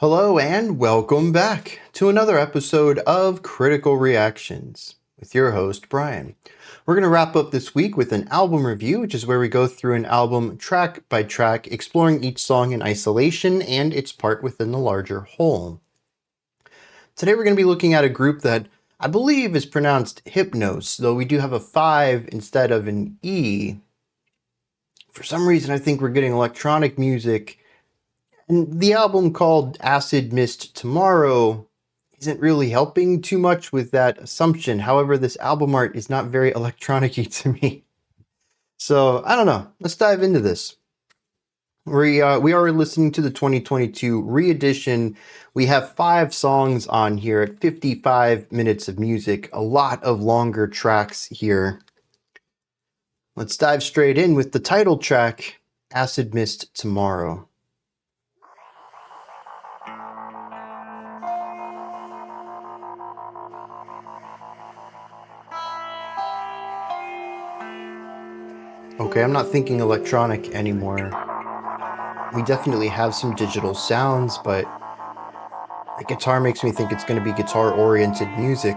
Hello and welcome back to another episode of Critical Reactions with your host, Bryan. We're going to wrap up this week with an album review, which is where we go through an album track by track, exploring each song in isolation and its part within the larger whole. Today we're going to be looking at a group that I believe is pronounced Hypnos, though we do have a 5 instead of an E. For some reason, I think we're getting electronic music. And the album called Acid Mist Tomorrow isn't really helping too much with that assumption. However, this album art is not very electronic-y to me. So, I don't know. Let's dive into this. We are listening to the 2022 re-edition. We have 5 songs on here at 55 minutes of music. A lot of longer tracks here. Let's dive straight in with the title track, Acid Mist Tomorrow. Okay, I'm not thinking electronic anymore. We definitely have some digital sounds, but the guitar makes me think it's going to be guitar-oriented music.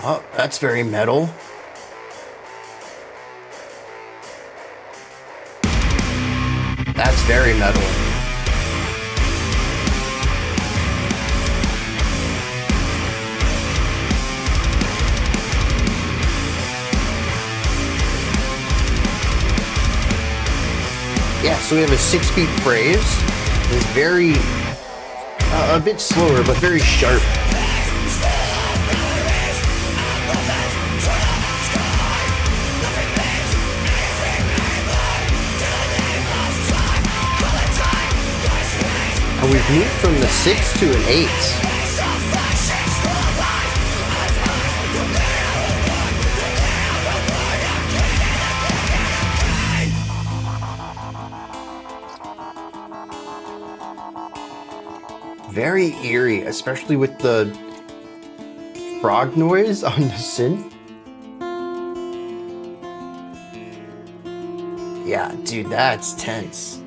Oh, that's very metal. That's very metal. Yeah, so we have a 6-beat phrase. It's very, a bit slower, but very sharp. And we've moved from the 6 to an 8. Very eerie, especially with the frog noise on the synth. Yeah, dude, that's tense.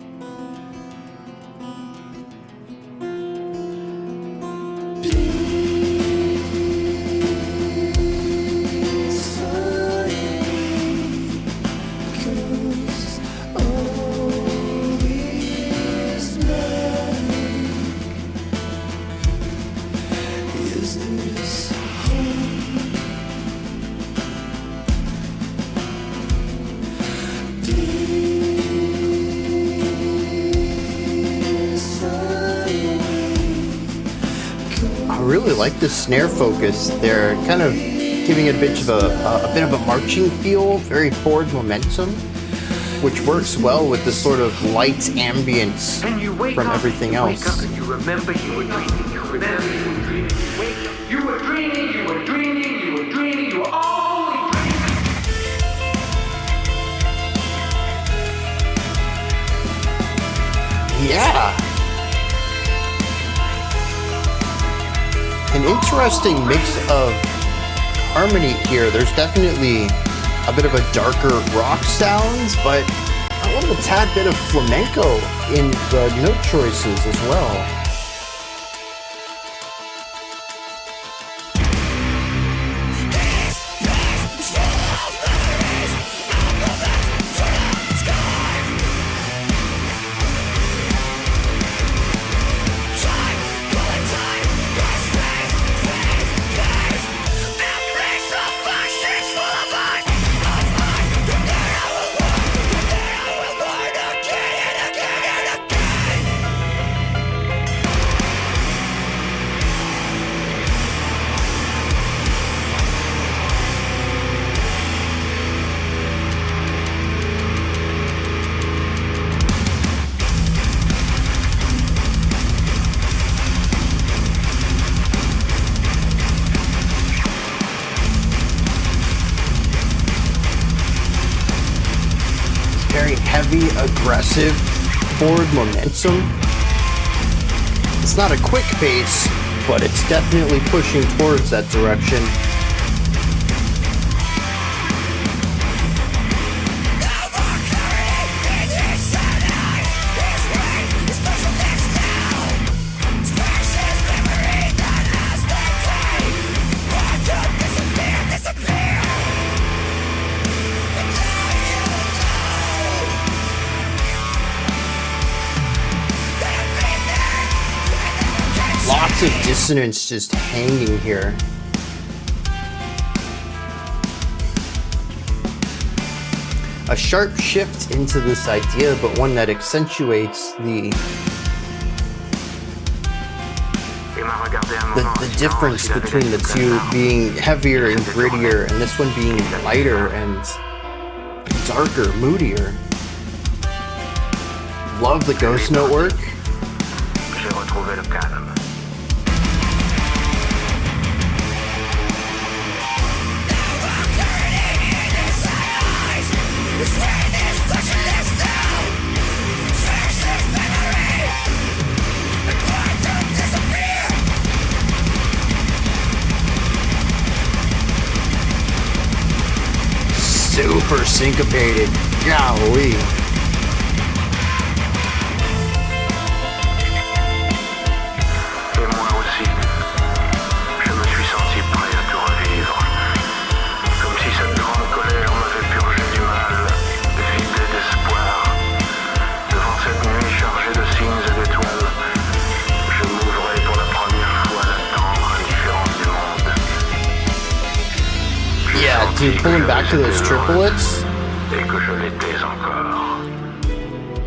I really like the snare focus. They're kind of giving it a bit of a marching feel, very forward momentum, which works well with the sort of light ambience from everything else. Wake up and you remember you were dreaming. You remember you were dreaming. Wake up. You were dreaming. You were dreaming. You were dreaming. You were only dreaming. Yeah. An interesting mix of harmony here. There's definitely a bit of a darker rock sounds, but a little tad bit of flamenco in the note choices as well. Very heavy, aggressive, forward momentum. It's not a quick pace, but it's definitely pushing towards that direction. Lots of dissonance just hanging here. A sharp shift into this idea, but one that accentuates the difference between the two being heavier and grittier, and this one being lighter and darker, moodier. Love the ghost note work. J'ai retrouvé le calme. Super syncopated. Golly. Et moi aussi, je me suis senti prêt à tout revivre. Comme si cette grande colère m'avait purgé du mal, vidé d'espoir. Devant cette nuit chargée de signes et d'étoiles, je m'ouvrais pour la première fois à la tendre indifférence du monde. Yeah, dude, pulling back to those triplets. Et que je l'étais encore.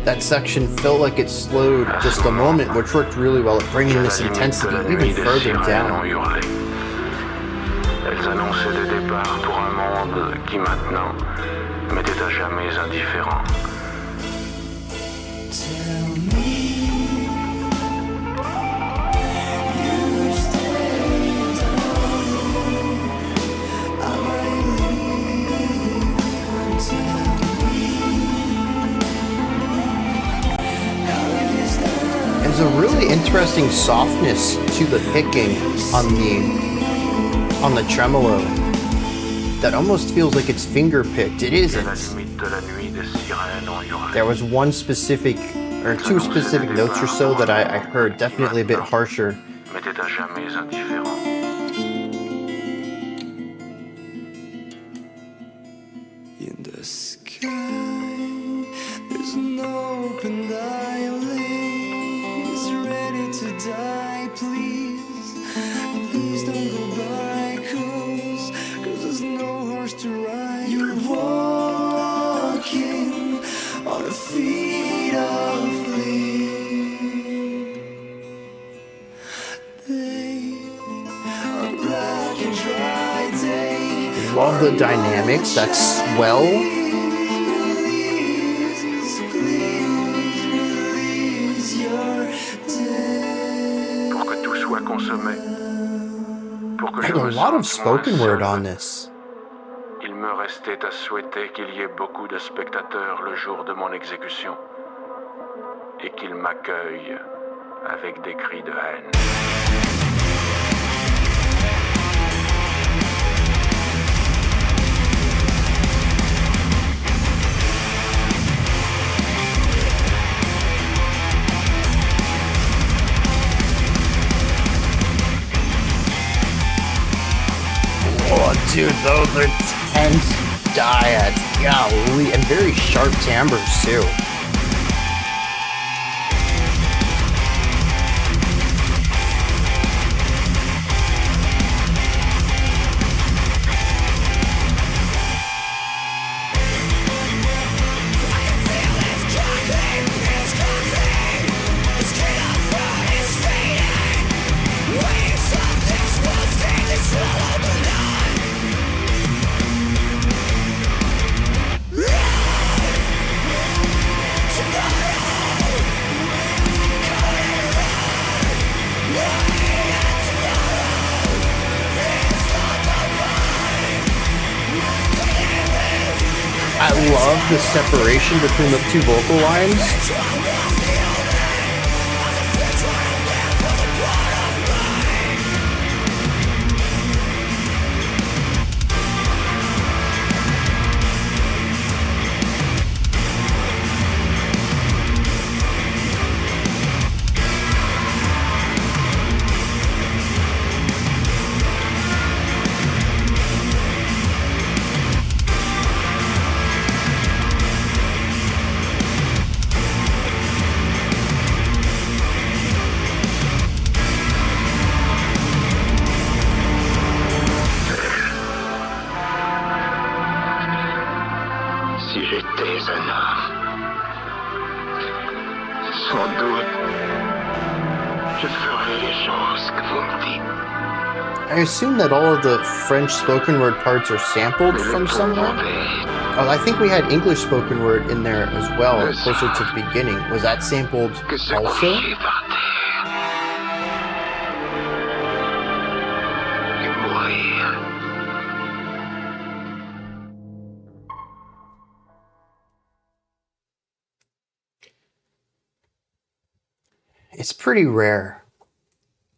That section felt like it slowed just a moment, which worked really well at bringing this intensity even further down. Elles annonçaient des départs pour un monde qui maintenant m'était à jamais indifférent. There's a really interesting softness to the picking on the tremolo that almost feels like it's finger picked. It isn't. There was one specific or two specific notes or so that I heard definitely a bit harsher. In the sky, there's an open eyelids, ready to die, please. Please don't go by, cause there's no horse to ride. You're walking on a feet of leaves. They are black and dry day. Love the dynamics, that swell. Pour que tout soit consommé. Pour que Like je a lot of ressente spoken moins word seul. on this. Il me restait à souhaiter qu'il y ait beaucoup de spectateurs le jour de mon exécution et qu'ils m'accueillent avec des cris de haine. Oh, dude, those are tense dyads, golly, and very sharp timbres too. I love the separation between the two vocal lines. Si j'étais un homme, sans doute, je ferais les choses que vous me dites. I assume that all of the French spoken word parts are sampled Mais from le somewhere. pauvre bête, Oh, I think we had English spoken word in there as well, closer to the beginning. Was that sampled que se also? coucher par terre et mourir. It's pretty rare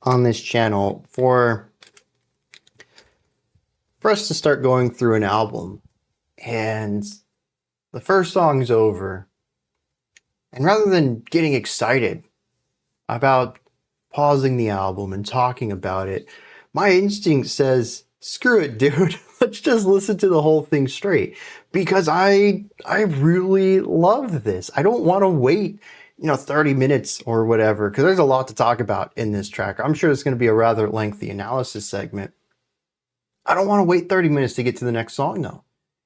on this channel for us to start going through an album and the first song's over, and rather than getting excited about pausing the album and talking about it, my instinct says, screw it, dude. Let's just listen to the whole thing straight, because I really love this. I don't want to wait 30 minutes or whatever, because there's a lot to talk about in this track. I'm sure it's going to be a rather lengthy analysis segment. I don't want to wait 30 minutes to get to the next song, though.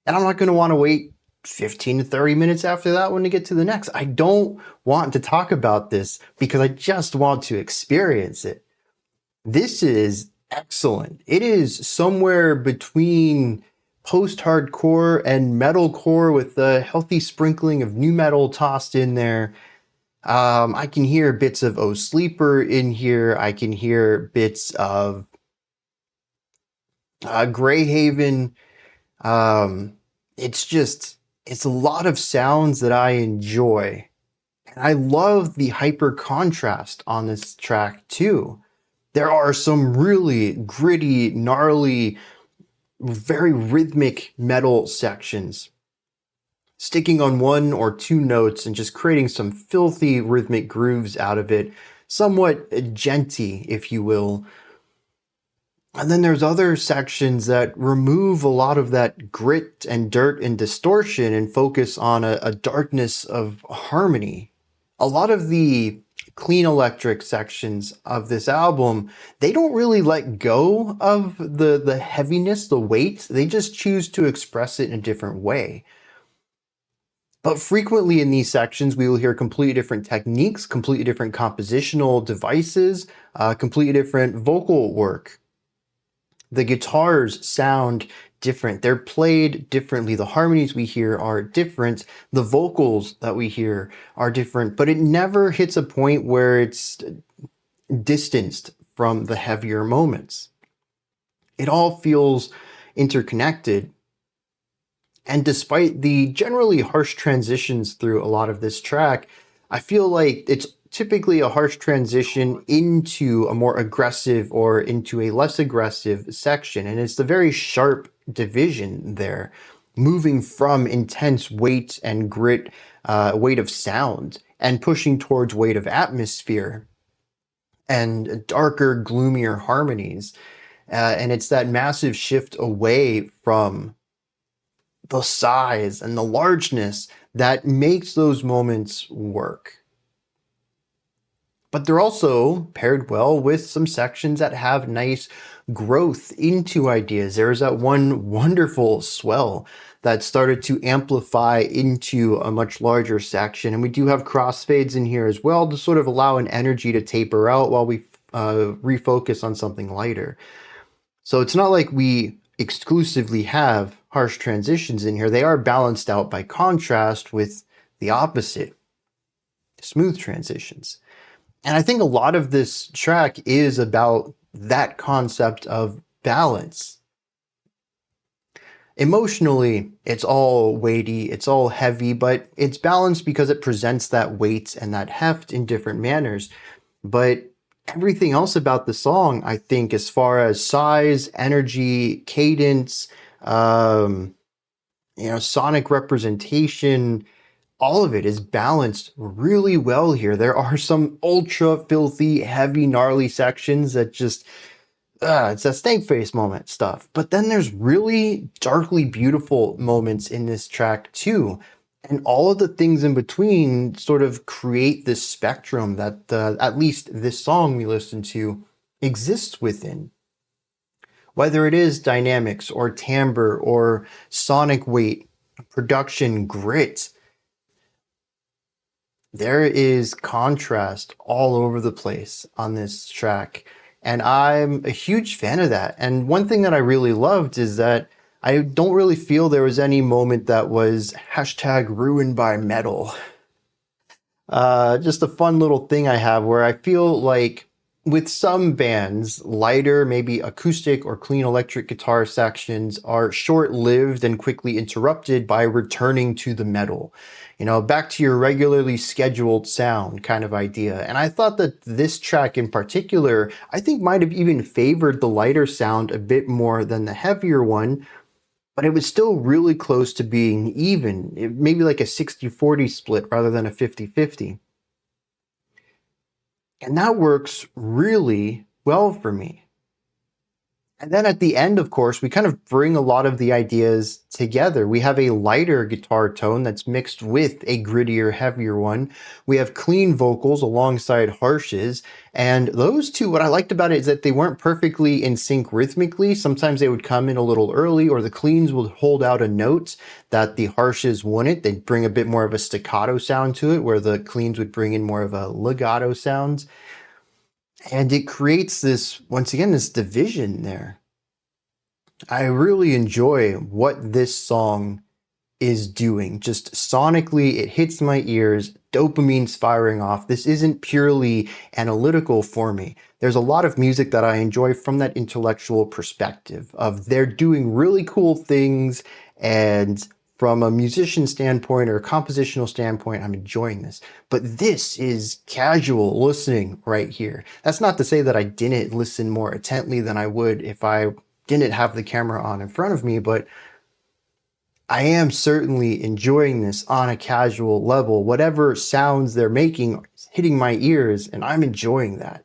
And I'm not going to want to wait 15 to 30 minutes after that one to get to the next. I don't want to talk about this because I just want to experience it. This is excellent. It is somewhere between post-hardcore and metalcore with a healthy sprinkling of new metal tossed in there. I can hear bits of Oh Sleeper in here. I can hear bits of Greyhaven. It's a lot of sounds that I enjoy. And I love the hyper contrast on this track too. There are some really gritty, gnarly, very rhythmic metal sections, sticking on one or two notes and just creating some filthy rhythmic grooves out of it, somewhat djenty, if you will. And then there's other sections that remove a lot of that grit and dirt and distortion and focus on a darkness of harmony. A lot of the clean electric sections of this album, they don't really let go of the heaviness, the weight. They just choose to express it in a different way. But frequently in these sections, we will hear completely different techniques, completely different compositional devices, completely different vocal work. The guitars sound different. They're played differently. The harmonies we hear are different. The vocals that we hear are different, but it never hits a point where it's distanced from the heavier moments. It all feels interconnected. And despite the generally harsh transitions through a lot of this track, I feel like it's typically a harsh transition into a more aggressive or into a less aggressive section. And it's the very sharp division there, moving from intense weight and grit, weight of sound, and pushing towards weight of atmosphere and darker, gloomier harmonies. And it's that massive shift away from the size and the largeness that makes those moments work. But they're also paired well with some sections that have nice growth into ideas. There's that one wonderful swell that started to amplify into a much larger section. And we do have crossfades in here as well to sort of allow an energy to taper out while we refocus on something lighter. So it's not like we exclusively have harsh transitions in here. They are balanced out by contrast with the opposite, smooth transitions. And I think a lot of this track is about that concept of balance. Emotionally, it's all weighty, it's all heavy, but it's balanced because it presents that weight and that heft in different manners. But everything else about the song, I think, as far as size, energy, cadence, sonic representation, all of it is balanced really well here. There are some ultra filthy, heavy, gnarly sections that just, it's a snake face moment stuff. But then there's really darkly beautiful moments in this track too. And all of the things in between sort of create this spectrum that at least this song we listen to exists within. Whether it is dynamics or timbre or sonic weight, production grit. There is contrast all over the place on this track, and I'm a huge fan of that. And one thing that I really loved is that I don't really feel there was any moment that was hashtag ruined by metal. Just a fun little thing I have where I feel like with some bands, lighter, maybe acoustic or clean electric guitar sections are short-lived and quickly interrupted by returning to the metal. You know, back to your regularly scheduled sound kind of idea. And I thought that this track in particular, I think might have even favored the lighter sound a bit more than the heavier one, but it was still really close to being even, maybe like a 60-40 split rather than a 50-50. And that works really well for me. And then at the end, of course, we kind of bring a lot of the ideas together. We have a lighter guitar tone that's mixed with a grittier, heavier one. We have clean vocals alongside harshes. And those two, what I liked about it is that they weren't perfectly in sync rhythmically. Sometimes they would come in a little early, or the cleans would hold out a note that the harshes wouldn't. They'd bring a bit more of a staccato sound to it, where the cleans would bring in more of a legato sound. And it creates this, once again, this division there. I really enjoy what this song is doing. Just sonically, it hits my ears, dopamine's firing off. This isn't purely analytical for me. There's a lot of music that I enjoy from that intellectual perspective of they're doing really cool things, and from a musician standpoint or a compositional standpoint, I'm enjoying this. But this is casual listening right here. That's not to say that I didn't listen more intently than I would if I didn't have the camera on in front of me, but I am certainly enjoying this on a casual level. Whatever sounds they're making is hitting my ears, and I'm enjoying that.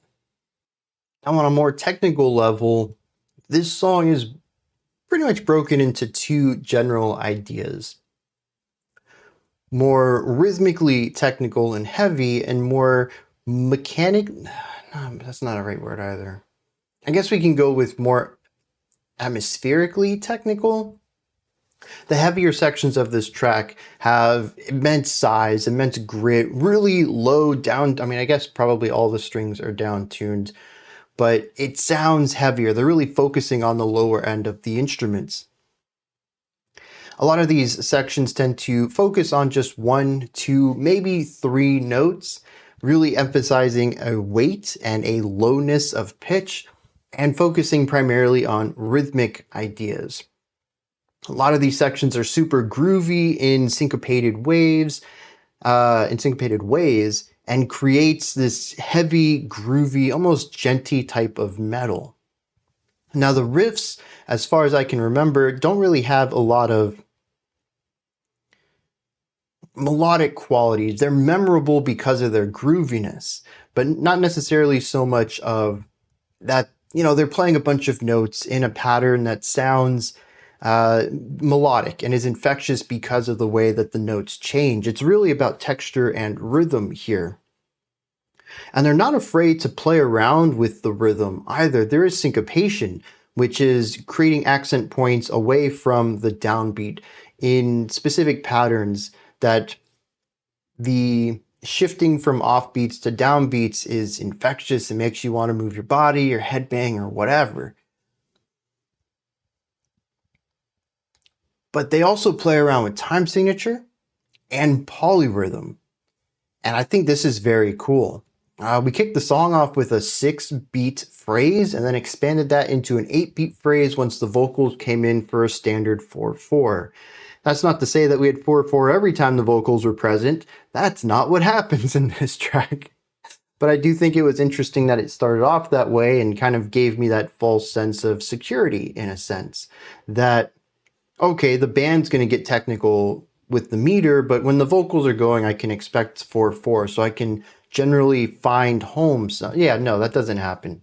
Now, on a more technical level, this song is pretty much broken into two general ideas. More rhythmically technical and heavy, and more mechanic... No, that's not a right word either. I guess we can go with more atmospherically technical. The heavier sections of this track have immense size, immense grit, really low down. I mean, I guess probably all the strings are down tuned, but it sounds heavier. They're really focusing on the lower end of the instruments. A lot of these sections tend to focus on just 1, 2, maybe 3 notes, really emphasizing a weight and a lowness of pitch, and focusing primarily on rhythmic ideas. A lot of these sections are super groovy in syncopated ways, and creates this heavy, groovy, almost djenty type of metal. Now the riffs, as far as I can remember, don't really have a lot of melodic qualities. They're memorable because of their grooviness, but not necessarily so much of that. You know, they're playing a bunch of notes in a pattern that sounds melodic and is infectious because of the way that the notes change. It's really about texture and rhythm here. And they're not afraid to play around with the rhythm either. There is syncopation, which is creating accent points away from the downbeat in specific patterns that the shifting from offbeats to downbeats is infectious. It makes you want to move your body or headbang or whatever. But they also play around with time signature and polyrhythm. And I think this is very cool. We kicked the song off with a 6-beat phrase and then expanded that into an 8-beat phrase once the vocals came in for a standard 4/4. That's not to say that we had 4/4 every time the vocals were present. That's not what happens in this track. But I do think it was interesting that it started off that way and kind of gave me that false sense of security, in a sense. That, okay, the band's going to get technical with the meter, but when the vocals are going, I can expect 4/4, so I can generally find home. So, yeah, no, that doesn't happen.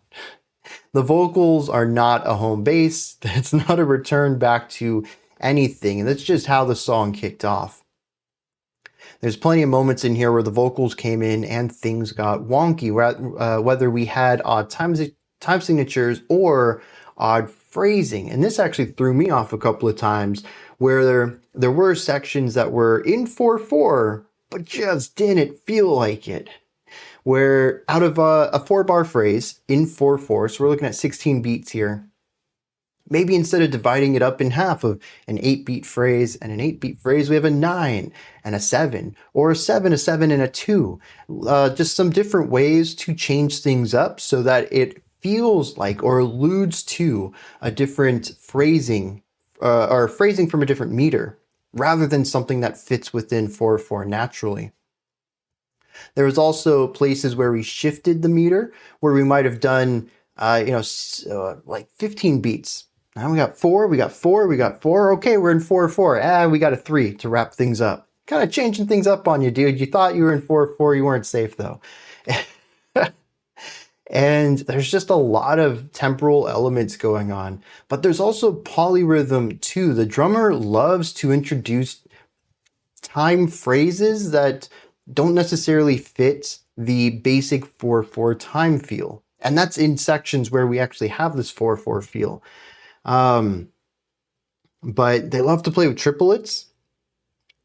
The vocals are not a home base. It's not a return back to anything. And that's just how the song kicked off. There's plenty of moments in here where the vocals came in and things got wonky, whether we had odd time signatures or odd phrasing. And this actually threw me off a couple of times where there were sections that were in 4/4, but just didn't feel like it. Where out of a 4-bar phrase in 4/4, so we're looking at 16 beats here, maybe instead of dividing it up in half of an 8-beat phrase and an 8-beat phrase, we have a 9 and a 7, or a 7, and a 2. Just some different ways to change things up so that it feels like or alludes to a different phrasing, or phrasing from a different meter, rather than something that fits within 4/4 naturally. There was also places where we shifted the meter, where we might have done, like 15 beats. Now we got 4, we got 4, we got 4. Okay, we're in 4/4. We got a 3 to wrap things up. Kind of changing things up on you, dude. You thought you were in 4/4, you weren't safe though. And there's just a lot of temporal elements going on. But there's also polyrhythm too. The drummer loves to introduce time phrases that don't necessarily fit the basic 4/4 time feel. And that's in sections where we actually have this 4/4 feel. But they love to play with triplets.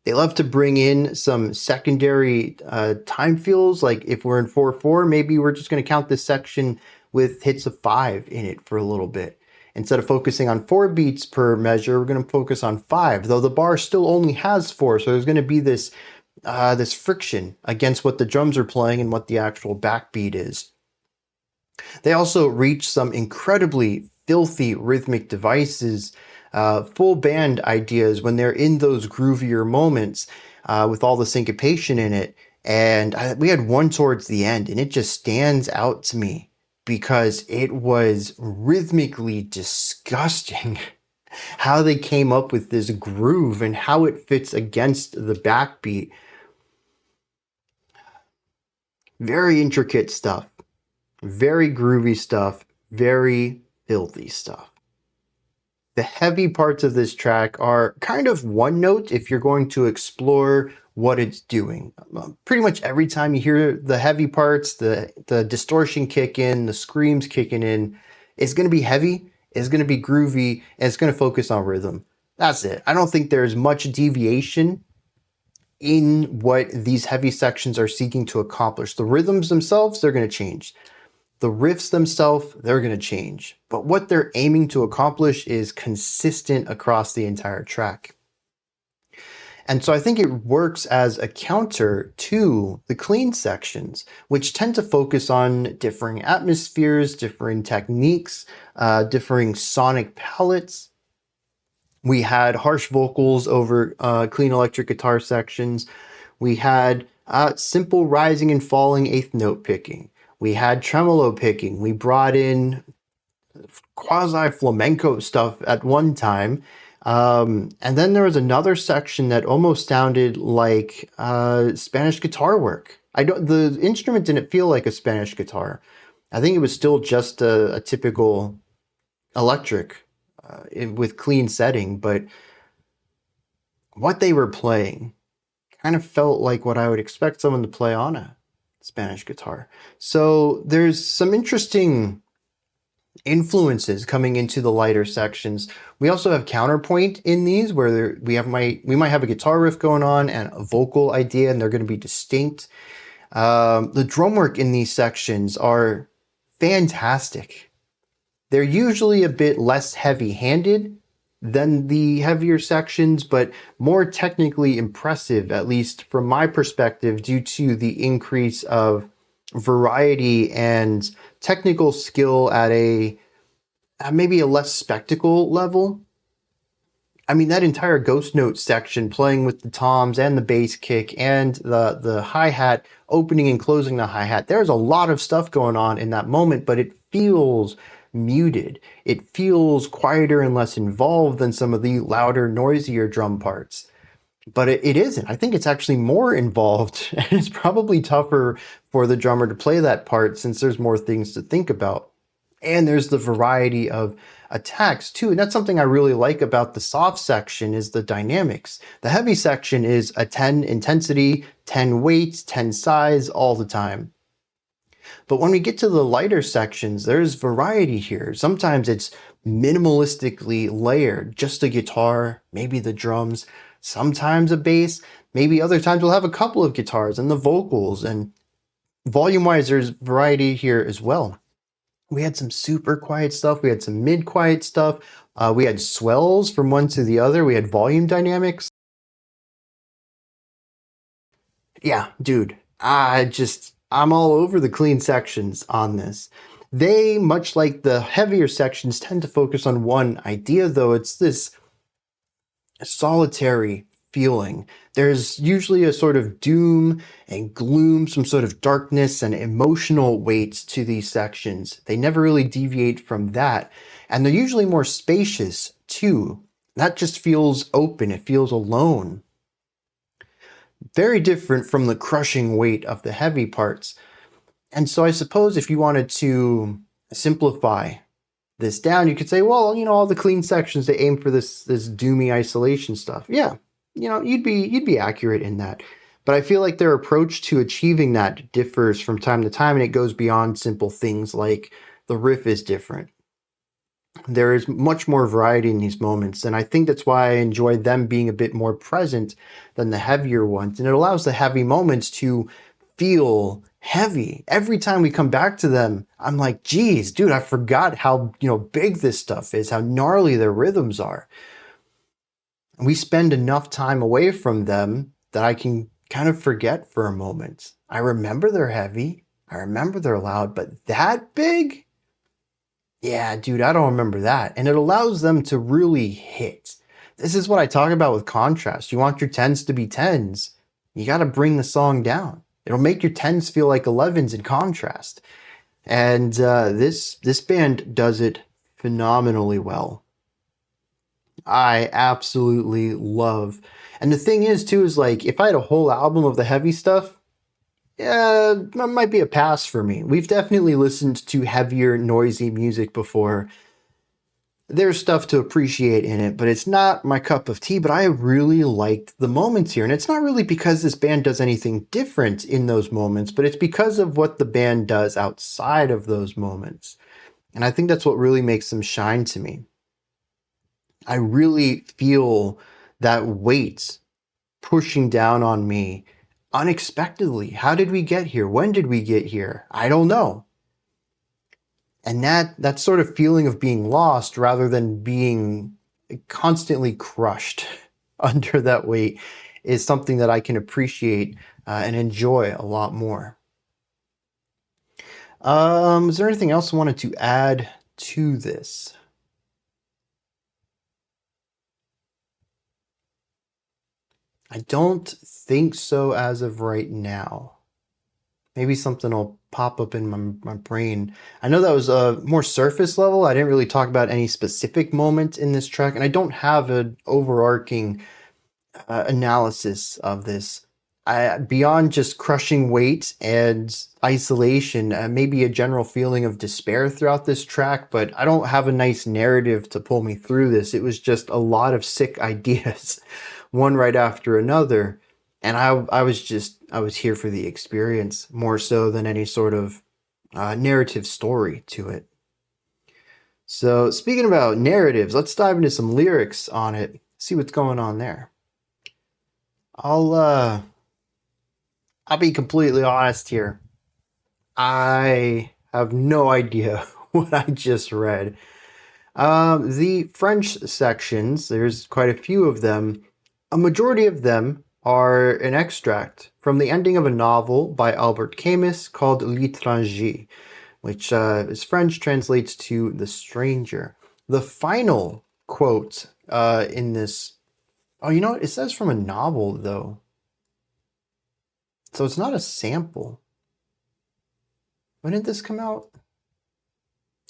They love to bring in some secondary time feels. Like if we're in 4/4, maybe we're just going to count this section with hits of 5 in it for a little bit. Instead of focusing on 4 beats per measure, we're going to focus on 5, though the bar still only has 4. So there's going to be this friction against what the drums are playing and what the actual backbeat is. They also reach some incredibly filthy rhythmic devices, full band ideas when they're in those groovier moments with all the syncopation in it. And we had one towards the end, and it just stands out to me because it was rhythmically disgusting how they came up with this groove and how it fits against the backbeat. Very intricate stuff, very groovy stuff, very filthy stuff. The heavy parts of this track are kind of one note if you're going to explore what it's doing. Pretty much every time you hear the heavy parts, the distortion kick in, the screams kicking in, it's going to be heavy, it's going to be groovy, and it's going to focus on rhythm. That's it. I don't think there's much deviation in what these heavy sections are seeking to accomplish. The rhythms themselves, they're going to change. The riffs themselves, they're going to change. But what they're aiming to accomplish is consistent across the entire track. And so I think it works as a counter to the clean sections, which tend to focus on differing atmospheres, differing techniques, differing sonic palettes. We had harsh vocals over clean electric guitar sections. We had simple rising and falling eighth note picking. We had tremolo picking. We brought in quasi-flamenco stuff at one time. And then there was another section that almost sounded like Spanish guitar work. The instrument didn't feel like a Spanish guitar. I think it was still just a typical electric with clean setting, but what they were playing kind of felt like what I would expect someone to play on a Spanish guitar. So there's some interesting influences coming into the lighter sections. We also have counterpoint in these where we might have a guitar riff going on and a vocal idea, and they're going to be distinct. The drum work in these sections are fantastic. They're usually a bit less heavy-handed than the heavier sections, but more technically impressive, at least from my perspective, due to the increase of variety and technical skill at maybe a less spectacle level. I mean, that entire ghost note section, playing with the toms and the bass kick and the hi-hat, opening and closing the hi-hat, there's a lot of stuff going on in that moment, but it feels muted. It feels quieter and less involved than some of the louder, noisier drum parts. But it isn't. I think it's actually more involved, and it's probably tougher for the drummer to play that part since there's more things to think about. And there's the variety of attacks too. And that's something I really like about the soft section is the dynamics. The heavy section is a 10 intensity, 10 weight, 10 size all the time. But when we get to the lighter sections, there's variety here. Sometimes it's minimalistically layered. Just a guitar, maybe the drums, sometimes a bass, maybe other times we'll have a couple of guitars and the vocals, and volume-wise there's variety here as well. We had some super quiet stuff, we had some mid-quiet stuff, we had swells from one to the other, we had volume dynamics. Yeah, dude, I'm all over the clean sections on this. They, much like the heavier sections, tend to focus on one idea, though. It's this solitary feeling. There's usually a sort of doom and gloom, some sort of darkness and emotional weight to these sections. They never really deviate from that. And they're usually more spacious, too. That just feels open. It feels alone. Very different from the crushing weight of the heavy parts. And so I suppose if you wanted to simplify this down, you could say, well, all the clean sections, they aim for this doomy isolation stuff. Yeah, you'd be accurate in that. But I feel like their approach to achieving that differs from time to time, and it goes beyond simple things like the riff is different. There is much more variety in these moments, and I think that's why I enjoy them being a bit more present than the heavier ones. And it allows the heavy moments to feel heavy. Every time we come back to them, I'm like, geez, dude, I forgot how big this stuff is, how gnarly their rhythms are. And we spend enough time away from them that I can kind of forget for a moment. I remember they're heavy, I remember they're loud, but that big? Yeah, dude, I don't remember that. And it allows them to really hit. This is what I talk about with contrast. You want your 10s to be 10s. You got to bring the song down. It'll make your 10s feel like 11s in contrast. And this band does it phenomenally well. I absolutely love. And the thing is, too, is like, if I had a whole album of the heavy stuff, yeah, that might be a pass for me. We've definitely listened to heavier, noisy music before. There's stuff to appreciate in it, but it's not my cup of tea. But I really liked the moments here. And it's not really because this band does anything different in those moments, but it's because of what the band does outside of those moments. And I think that's what really makes them shine to me. I really feel that weight pushing down on me unexpectedly. How did we get here? When did we get here? I don't know. And that sort of feeling of being lost rather than being constantly crushed under that weight is something that I can appreciate and enjoy a lot more. Is there anything else I wanted to add to this? I don't think so as of right now. Maybe something will pop up in my brain. I know that was a more surface level. I didn't really talk about any specific moment in this track, and I don't have an overarching analysis of this. Beyond just crushing weight and isolation, maybe a general feeling of despair throughout this track, but I don't have a nice narrative to pull me through this. It was just a lot of sick ideas, one right after another. And I was here for the experience more so than any sort of narrative story to it. So speaking about narratives, let's dive into some lyrics on it, see what's going on there. I'll be completely honest here. I have no idea what I just read. The French sections, there's quite a few of them. A majority of them are an extract from the ending of a novel by Albert Camus called L'étranger, which is French, translates to the stranger. The final quote in this, oh, you know what? It says from a novel, though. So it's not a sample. When did this come out?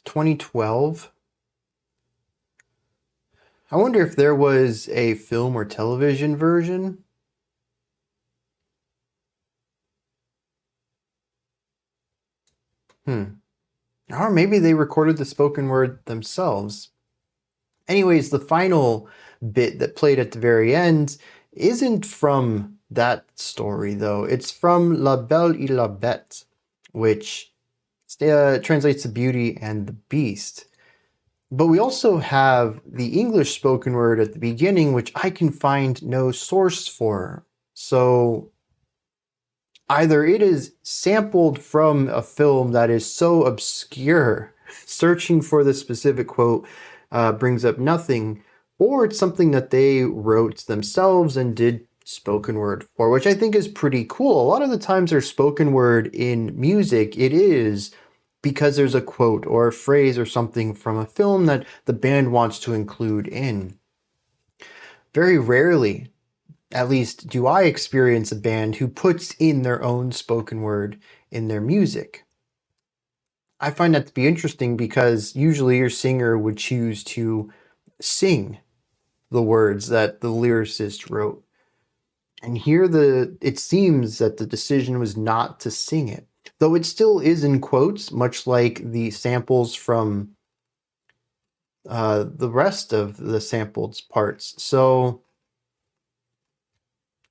2012? I wonder if there was a film or television version. Or maybe they recorded the spoken word themselves. Anyways, the final bit that played at the very end isn't from that story, though. It's from La Belle et la Bête, which translates to Beauty and the Beast. But we also have the English spoken word at the beginning, which I can find no source for. So either it is sampled from a film that is so obscure, searching for the specific quote brings up nothing, or it's something that they wrote themselves and did spoken word for, which I think is pretty cool. A lot of the times there's spoken word in music, it is because there's a quote or a phrase or something from a film that the band wants to include in. Very rarely, at least, do I experience a band who puts in their own spoken word in their music. I find that to be interesting because usually your singer would choose to sing the words that the lyricist wrote. And here it seems that the decision was not to sing it, though it still is in quotes, much like the samples from the rest of the sampled parts. So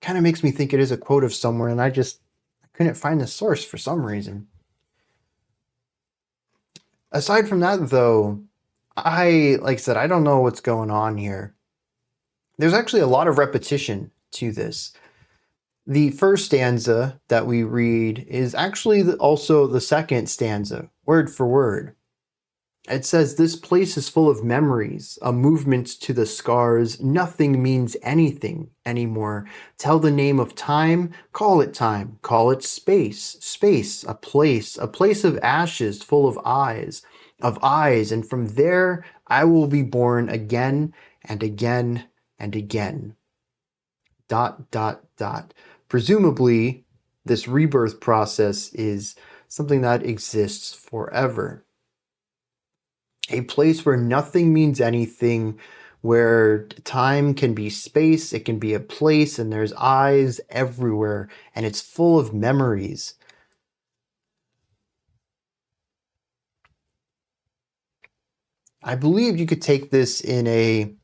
kind of makes me think it is a quote of somewhere, and I couldn't find the source for some reason. Aside from that, though, like I said, I don't know what's going on here. There's actually a lot of repetition to this. The first stanza that we read is actually also the second stanza, word for word. It says, "This place is full of memories, a movement to the scars. Nothing means anything anymore. Tell the name of time, call it time, call it space, space, a place of ashes full of eyes, and from there I will be born again and again and again." ... Presumably, this rebirth process is something that exists forever. A place where nothing means anything, where time can be space, it can be a place, and there's eyes everywhere, and it's full of memories. I believe you could take this in a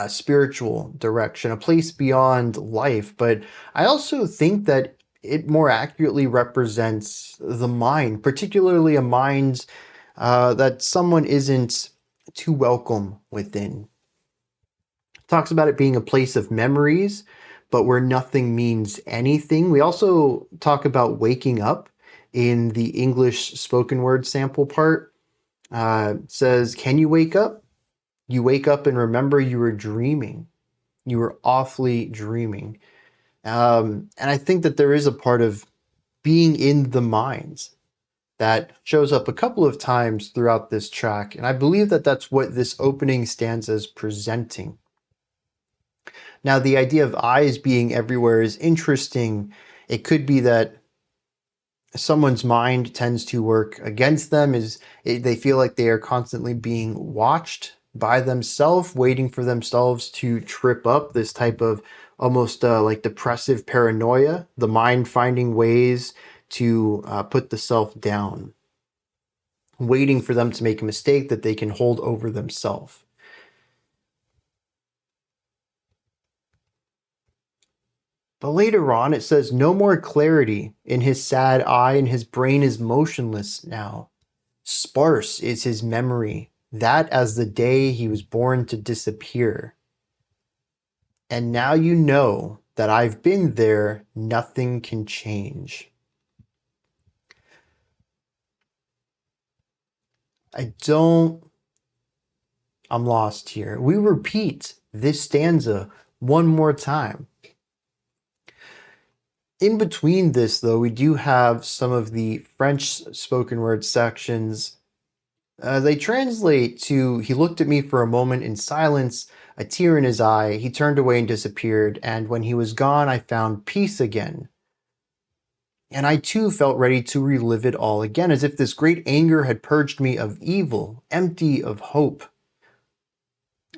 spiritual direction, a place beyond life, but I also think that it more accurately represents the mind, particularly a mind that someone isn't too welcome within. Talks about it being a place of memories, but where nothing means anything. We also talk about waking up in the English spoken word sample part. Says, "Can you wake up? You wake up and remember you were dreaming. You were awfully dreaming." And I think that there is a part of being in the minds that shows up a couple of times throughout this track. And I believe that that's what this opening stanza is presenting. Now, the idea of eyes being everywhere is interesting. It could be that someone's mind tends to work against them, they feel like they are constantly being watched by themselves, waiting for themselves to trip up, this type of almost like depressive paranoia, the mind finding ways to put the self down, waiting for them to make a mistake that they can hold over themselves. But later on, it says, "No more clarity in his sad eye, and his brain is motionless now. Sparse is his memory, that as the day he was born to disappear. And now you know that I've been there, nothing can change." I'm lost here. We repeat this stanza one more time. In between this, though, we do have some of the French spoken word sections. They translate to, "He looked at me for a moment in silence, a tear in his eye. He turned away and disappeared. And when he was gone, I found peace again. And I too felt ready to relive it all again, as if this great anger had purged me of evil, empty of hope.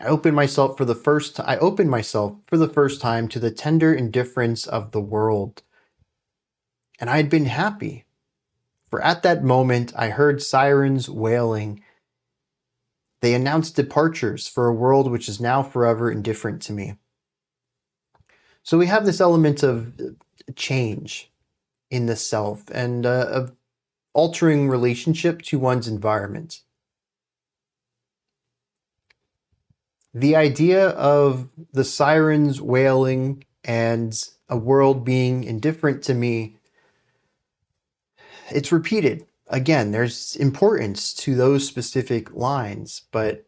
I opened myself for the first time to the tender indifference of the world. And I had been happy, for at that moment I heard sirens wailing. They announced departures for a world which is now forever indifferent to me." So we have this element of change in the self and of altering relationship to one's environment. The idea of the sirens wailing and a world being indifferent to me, it's repeated. Again, there's importance to those specific lines, but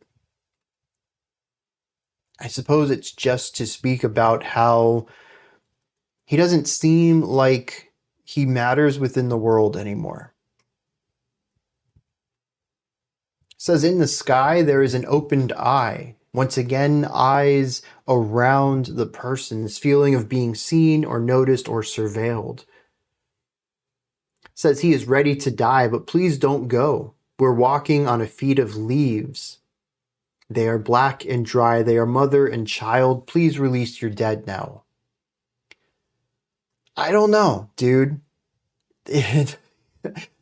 I suppose it's just to speak about how he doesn't seem like he matters within the world anymore. It says, in the sky, there is an opened eye. Once again, eyes around the person, this feeling of being seen or noticed or surveilled. It says he is ready to die, but please don't go. We're walking on a feet of leaves. They are black and dry. They are mother and child. Please release your dead now. I don't know, dude. It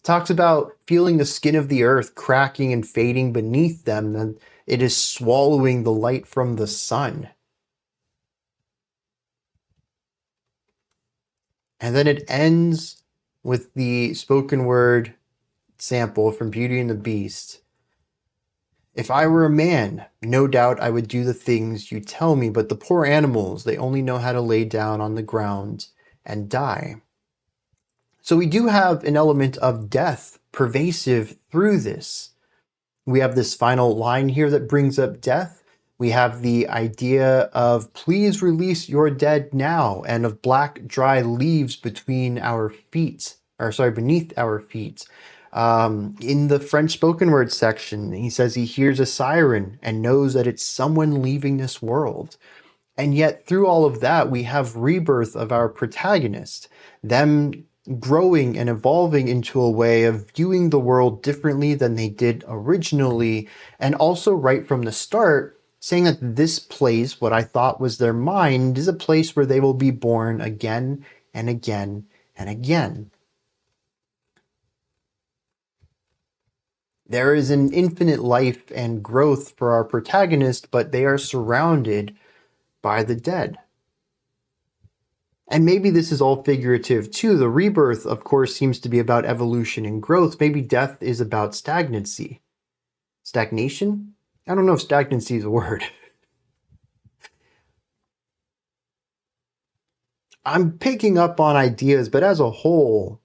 talks about feeling the skin of the earth cracking and fading beneath them, and it is swallowing the light from the sun. And then it ends with the spoken word sample from Beauty and the Beast. If I were a man, no doubt I would do the things you tell me, but the poor animals, they only know how to lay down on the ground and die. So we do have an element of death pervasive through this. We have this final line here that brings up death. We have the idea of please release your dead now, and of black dry leaves between our feet, beneath our feet. In the French spoken word section, he says he hears a siren and knows that it's someone leaving this world. And yet through all of that, we have rebirth of our protagonist, them growing and evolving into a way of viewing the world differently than they did originally, and also right from the start, saying that this place, what I thought was their mind, is a place where they will be born again and again and again. There is an infinite life and growth for our protagonist, but they are surrounded by the dead. And maybe this is all figurative too. The rebirth, of course, seems to be about evolution and growth. Maybe death is about stagnancy. Stagnation? I don't know if stagnancy is a word. I'm picking up on ideas, but as a whole,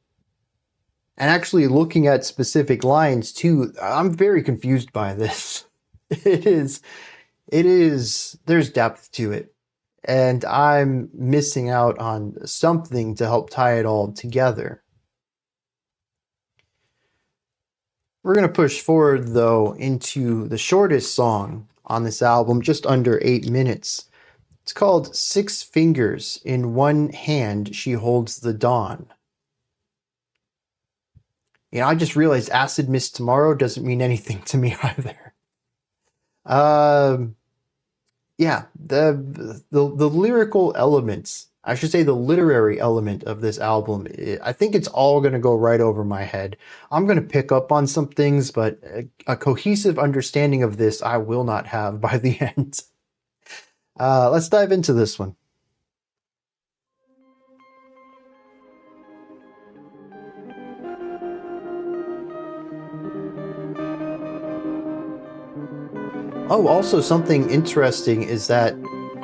and actually looking at specific lines too, I'm very confused by this. There's depth to it. And I'm missing out on something to help tie it all together. We're going to push forward, though, into the shortest song on this album, just under 8 minutes. It's called 6 Fingers. In one hand, she holds the dawn. You know, I just realized Acid Mist Tomorrow doesn't mean anything to me either. Yeah, the lyrical elements, I should say the literary element of this album, I think it's all going to go right over my head. I'm going to pick up on some things, but a cohesive understanding of this I will not have by the end. Let's dive into this one. Oh, also something interesting is that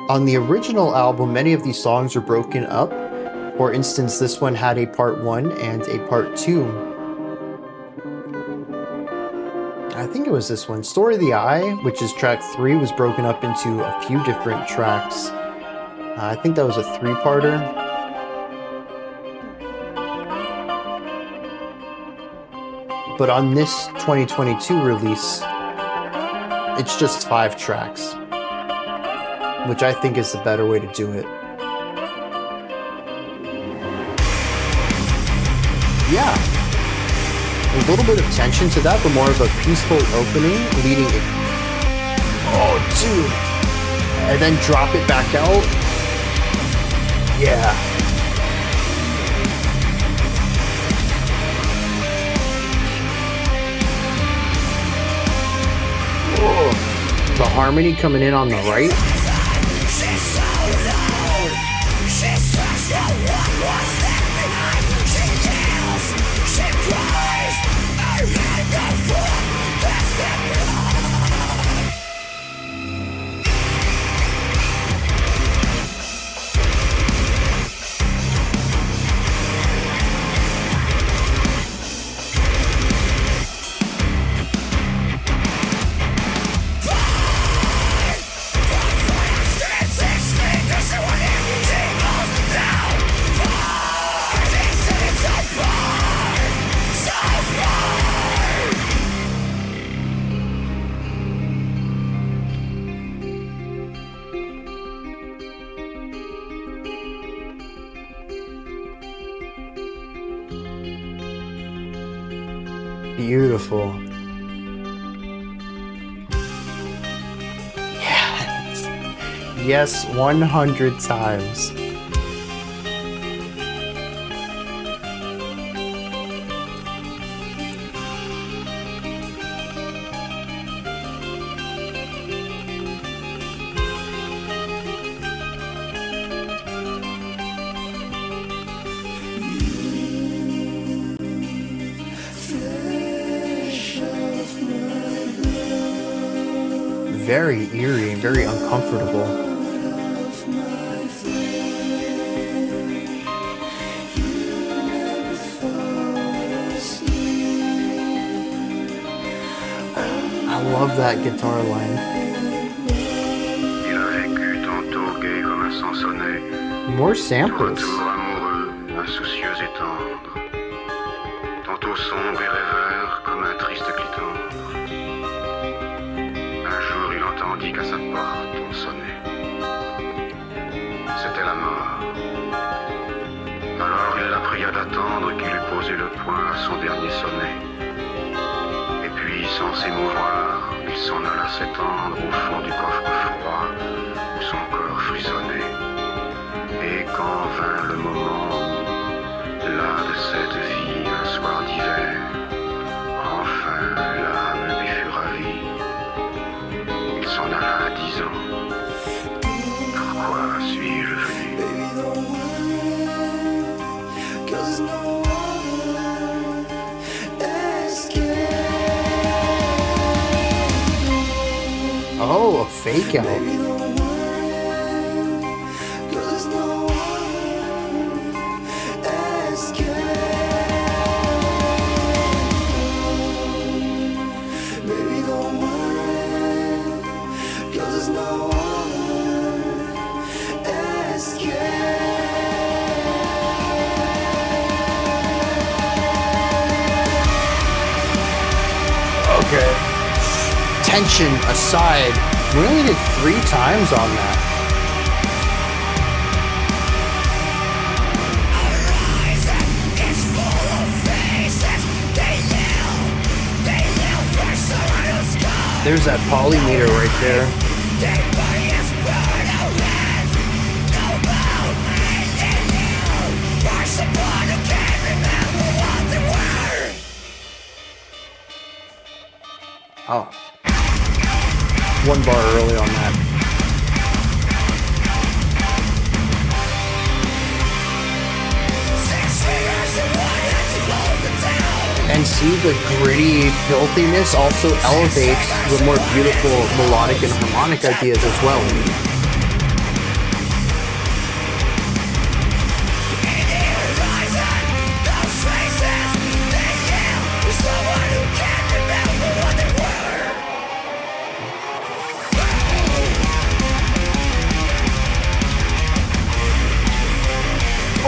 on the original album, many of these songs are broken up. For instance, this one had a part 1 and a part 2. I think it was this one. Story of the Eye, which is track 3, was broken up into a few different tracks. I think that was a 3-parter. But on this 2022 release, it's just 5 tracks, which I think is the better way to do it. Yeah, a little bit of tension to that, but more of a peaceful opening leading it. Oh, dude. And then drop it back out. Yeah. The harmony coming in on the right. Beautiful. Yes. Yes, 100 times. Very eerie and very uncomfortable. I love that guitar line. Il a vécu tantôt gai comme un sansonnet, More samples. retour amoureux, insoucieux et tendre, tantôt sombre et rêveur comme un triste clitandre. Un jour il entendit qu'à sa porte on sonnait. C'était la mort. Alors il la pria d'attendre qu'il eût posé le poing à son dernier sonnet. Et puis sans s'émouvoir, il s'en alla s'étendre au fond du coffre froid où son corps frissonnait. Et quand vint le moment, là de cette vie, un soir d'hiver, enfin l'âme lui fut ravie. Il s'en alla à 10 ans. Pourquoi suis-je venu? Cause no one escaped. Oh, a fake out. Cause no one escaped. Baby, don't worry, 'cause there's no one escape. Okay. Tension aside, we only did 3 times on that. There's that polymeter right there. Oh. 1 bar early on that. And see, the gritty filthiness also elevates the more beautiful melodic and harmonic ideas as well.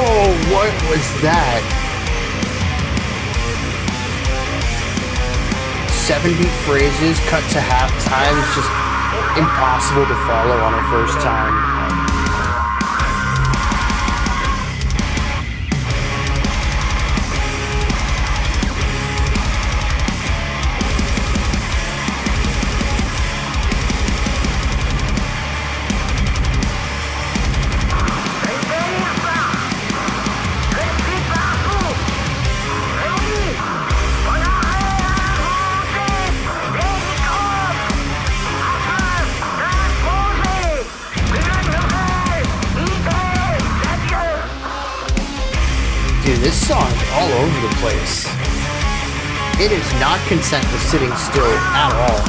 Oh, what was that? 7-beat phrases cut to half time is just impossible to follow on a first time. Dude, this song's all over the place. It is not content with sitting still at all.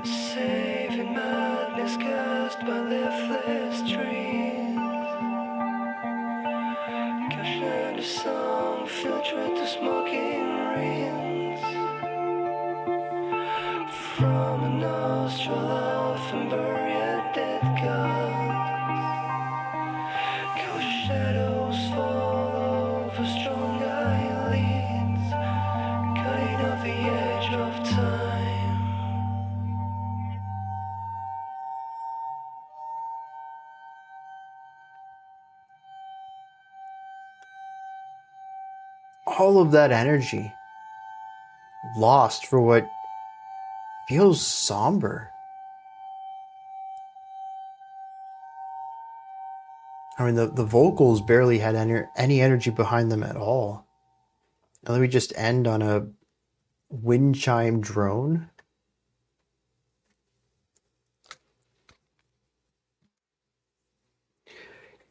Saving madness cast by leafless trees. Gehenne song filtered the smoking rains. all of that energy lost for what feels somber. I mean, the vocals barely had any energy behind them at all. And then we just end on a wind chime drone.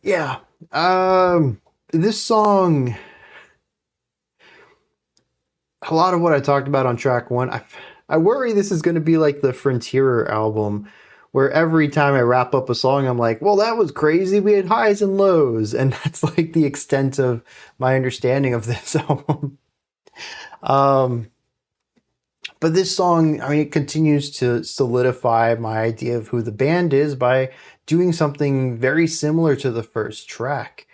Yeah. This song, a lot of what I talked about on track one, I worry this is going to be like the Frontierer album, where every time I wrap up a song, I'm like, well, that was crazy. We had highs and lows. And that's like the extent of my understanding of this album. But this song, I mean, it continues to solidify my idea of who the band is by doing something very similar to the first track.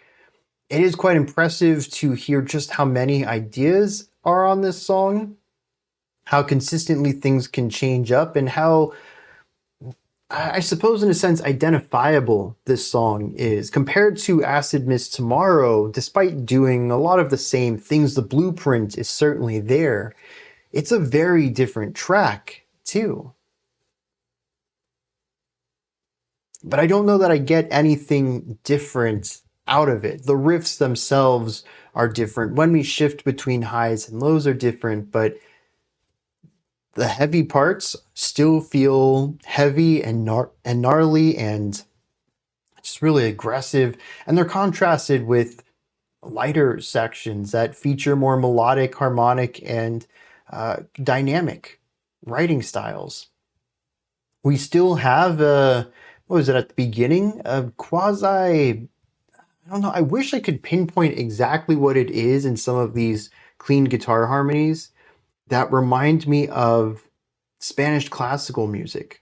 It is quite impressive to hear just how many ideas are on this song, how consistently things can change up, and how, I suppose in a sense, identifiable this song is. Compared to Acid Miss Tomorrow, despite doing a lot of the same things, the blueprint is certainly there. It's a very different track, too. But I don't know that I get anything different out of it. The riffs themselves are different. When we shift between highs and lows are different, but the heavy parts still feel heavy and gnarly and just really aggressive. And they're contrasted with lighter sections that feature more melodic, harmonic, and dynamic writing styles. We still have what was it at the beginning? A quasi, I don't know. I wish I could pinpoint exactly what it is in some of these clean guitar harmonies that remind me of Spanish classical music.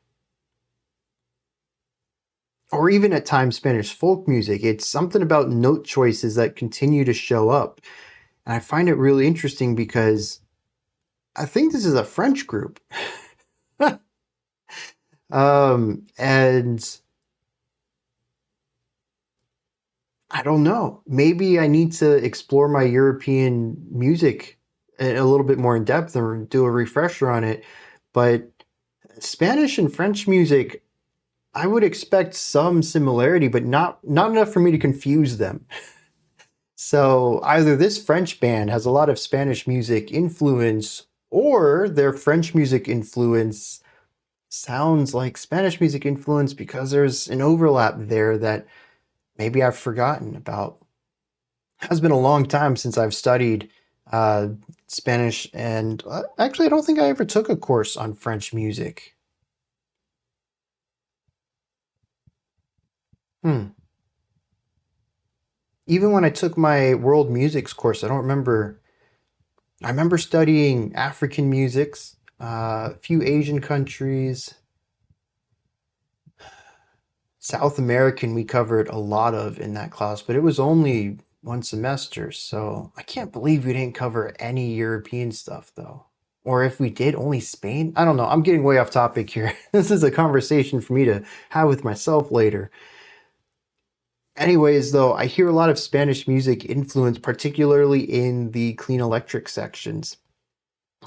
Or even at times Spanish folk music. It's something about note choices that continue to show up. And I find it really interesting because I think this is a French group. And I don't know. Maybe I need to explore my European music a little bit more in depth and do a refresher on it. But Spanish and French music, I would expect some similarity, but not enough for me to confuse them. So either this French band has a lot of Spanish music influence, or their French music influence sounds like Spanish music influence because there's an overlap there that maybe I've forgotten about. It has been a long time since I've studied Spanish, and actually I don't think I ever took a course on French music. Even when I took my world musics course, I don't remember. I remember studying African musics, a few Asian countries, South American we covered a lot of in that class, but it was only one semester, so I can't believe we didn't cover any European stuff though. Or if we did, only Spain? I don't know. I'm getting way off topic here. This is a conversation for me to have with myself later. Anyways, though, I hear a lot of Spanish music influence, particularly in the clean electric sections.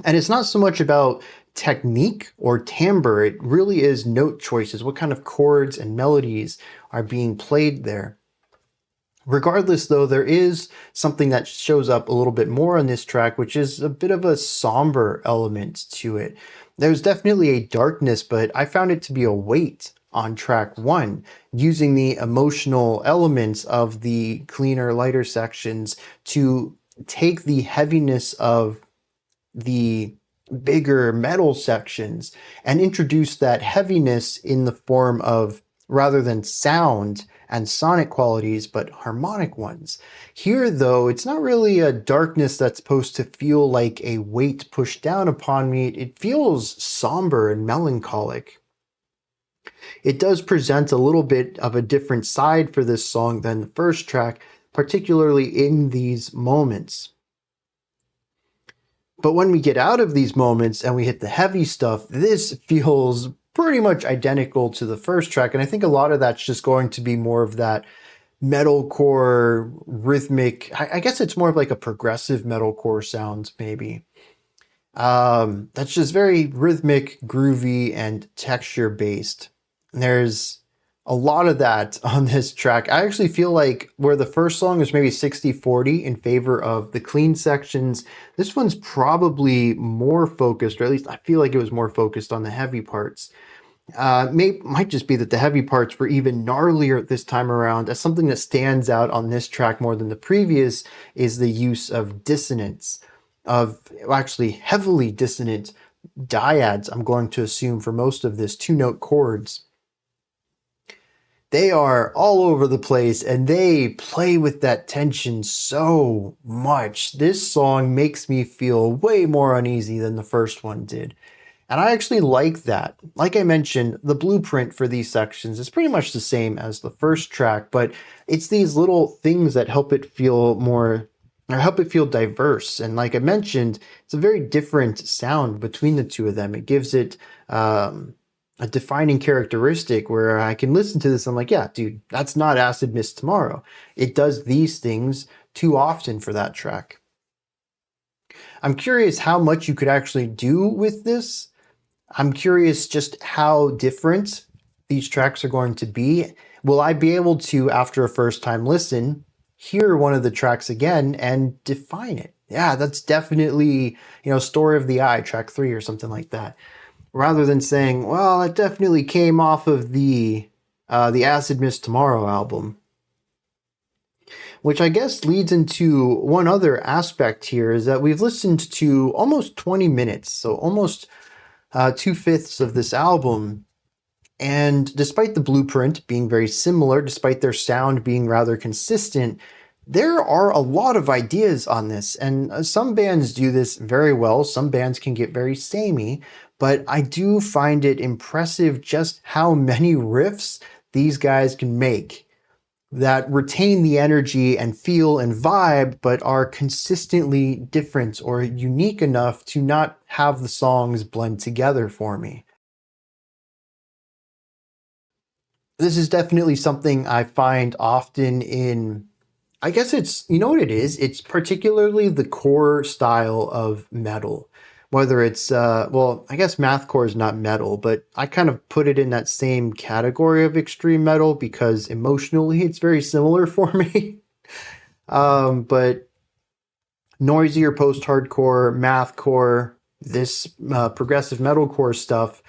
And it's not so much about technique or timbre, it really is note choices. What kind of chords and melodies are being played there? Regardless, though, there is something that shows up a little bit more on this track, which is a bit of a somber element to it. There's definitely a darkness, but I found it to be a weight on track one, using the emotional elements of the cleaner, lighter sections to take the heaviness of the bigger metal sections and introduce that heaviness in the form of, rather than sound and sonic qualities, but harmonic ones. Here, though, it's not really a darkness that's supposed to feel like a weight pushed down upon me. It feels somber and melancholic. It does present a little bit of a different side for this song than the first track, particularly in these moments. But when we get out of these moments and we hit the heavy stuff, this feels pretty much identical to the first track. And I think a lot of that's just going to be more of that metalcore rhythmic. I guess it's more of like a progressive metalcore sound, maybe. That's just very rhythmic, groovy, and texture based. And there's a lot of that on this track. I actually feel like where the first song is maybe 60-40 in favor of the clean sections, this one's probably more focused, or at least I feel like it was more focused on the heavy parts. Might just be that the heavy parts were even gnarlier this time around, as something that stands out on this track more than the previous is the use of dissonance, of actually heavily dissonant dyads, I'm going to assume for most of this, 2-note chords. They are all over the place and they play with that tension so much. This song makes me feel way more uneasy than the first one did. And I actually like that. Like I mentioned, the blueprint for these sections is pretty much the same as the first track, but it's these little things that help it feel more, or help it feel diverse. And like I mentioned, it's a very different sound between the two of them. It gives it a defining characteristic where I can listen to this and I'm like, yeah, dude, that's not Acid Mist Tomorrow. It does these things too often for that track. I'm curious how much you could actually do with this. I'm curious just how different these tracks are going to be. Will I be able to, after a first time listen, hear one of the tracks again and define it? Yeah, that's definitely, Story of the Eye, track 3 or something like that. Rather than saying, well, it definitely came off of the Acid Mist Tomorrow album. Which I guess leads into one other aspect here, is that we've listened to almost 20 minutes, so almost 2/5 of this album. And despite the blueprint being very similar, despite their sound being rather consistent, there are a lot of ideas on this. And some bands do this very well. Some bands can get very samey, but I do find it impressive just how many riffs these guys can make that retain the energy and feel and vibe, but are consistently different or unique enough to not have the songs blend together for me. This is definitely something I find often in, I guess it's, you know what it is? It's particularly the core style of metal. Whether it's, well, I guess mathcore is not metal, but I kind of put it in that same category of extreme metal because emotionally it's very similar for me. But noisier post-hardcore, mathcore, this progressive metalcore stuff,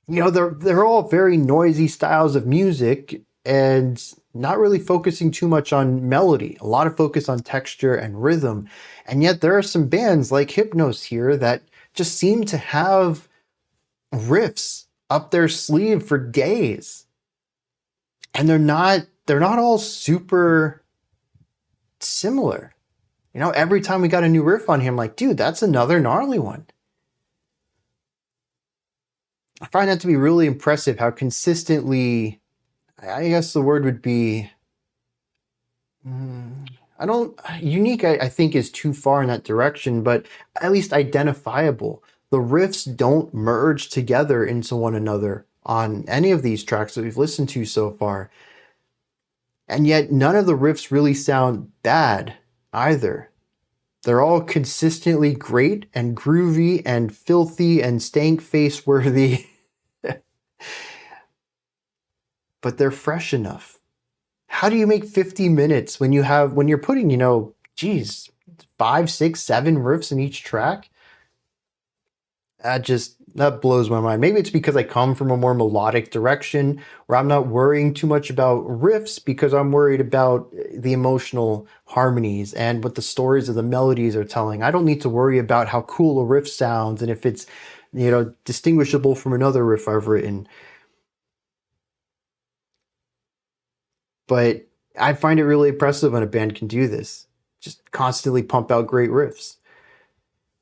they're all very noisy styles of music and not really focusing too much on melody, a lot of focus on texture and rhythm. And yet there are some bands like Hypno5e here that just seem to have riffs up their sleeve for days. And they're not all super similar. Every time we got a new riff on him, like, dude, that's another gnarly one. I find that to be really impressive how consistently, I guess the word would be, unique I think is too far in that direction, but at least identifiable. The riffs don't merge together into one another on any of these tracks that we've listened to so far. And yet none of the riffs really sound bad either. They're all consistently great and groovy and filthy and stank face worthy. But they're fresh enough. How do you make 50 minutes when you're putting, 5, 6, 7 riffs in each track? That blows my mind. Maybe it's because I come from a more melodic direction where I'm not worrying too much about riffs because I'm worried about the emotional harmonies and what the stories of the melodies are telling. I don't need to worry about how cool a riff sounds and if it's, distinguishable from another riff I've written. But I find it really impressive when a band can do this. Just constantly pump out great riffs.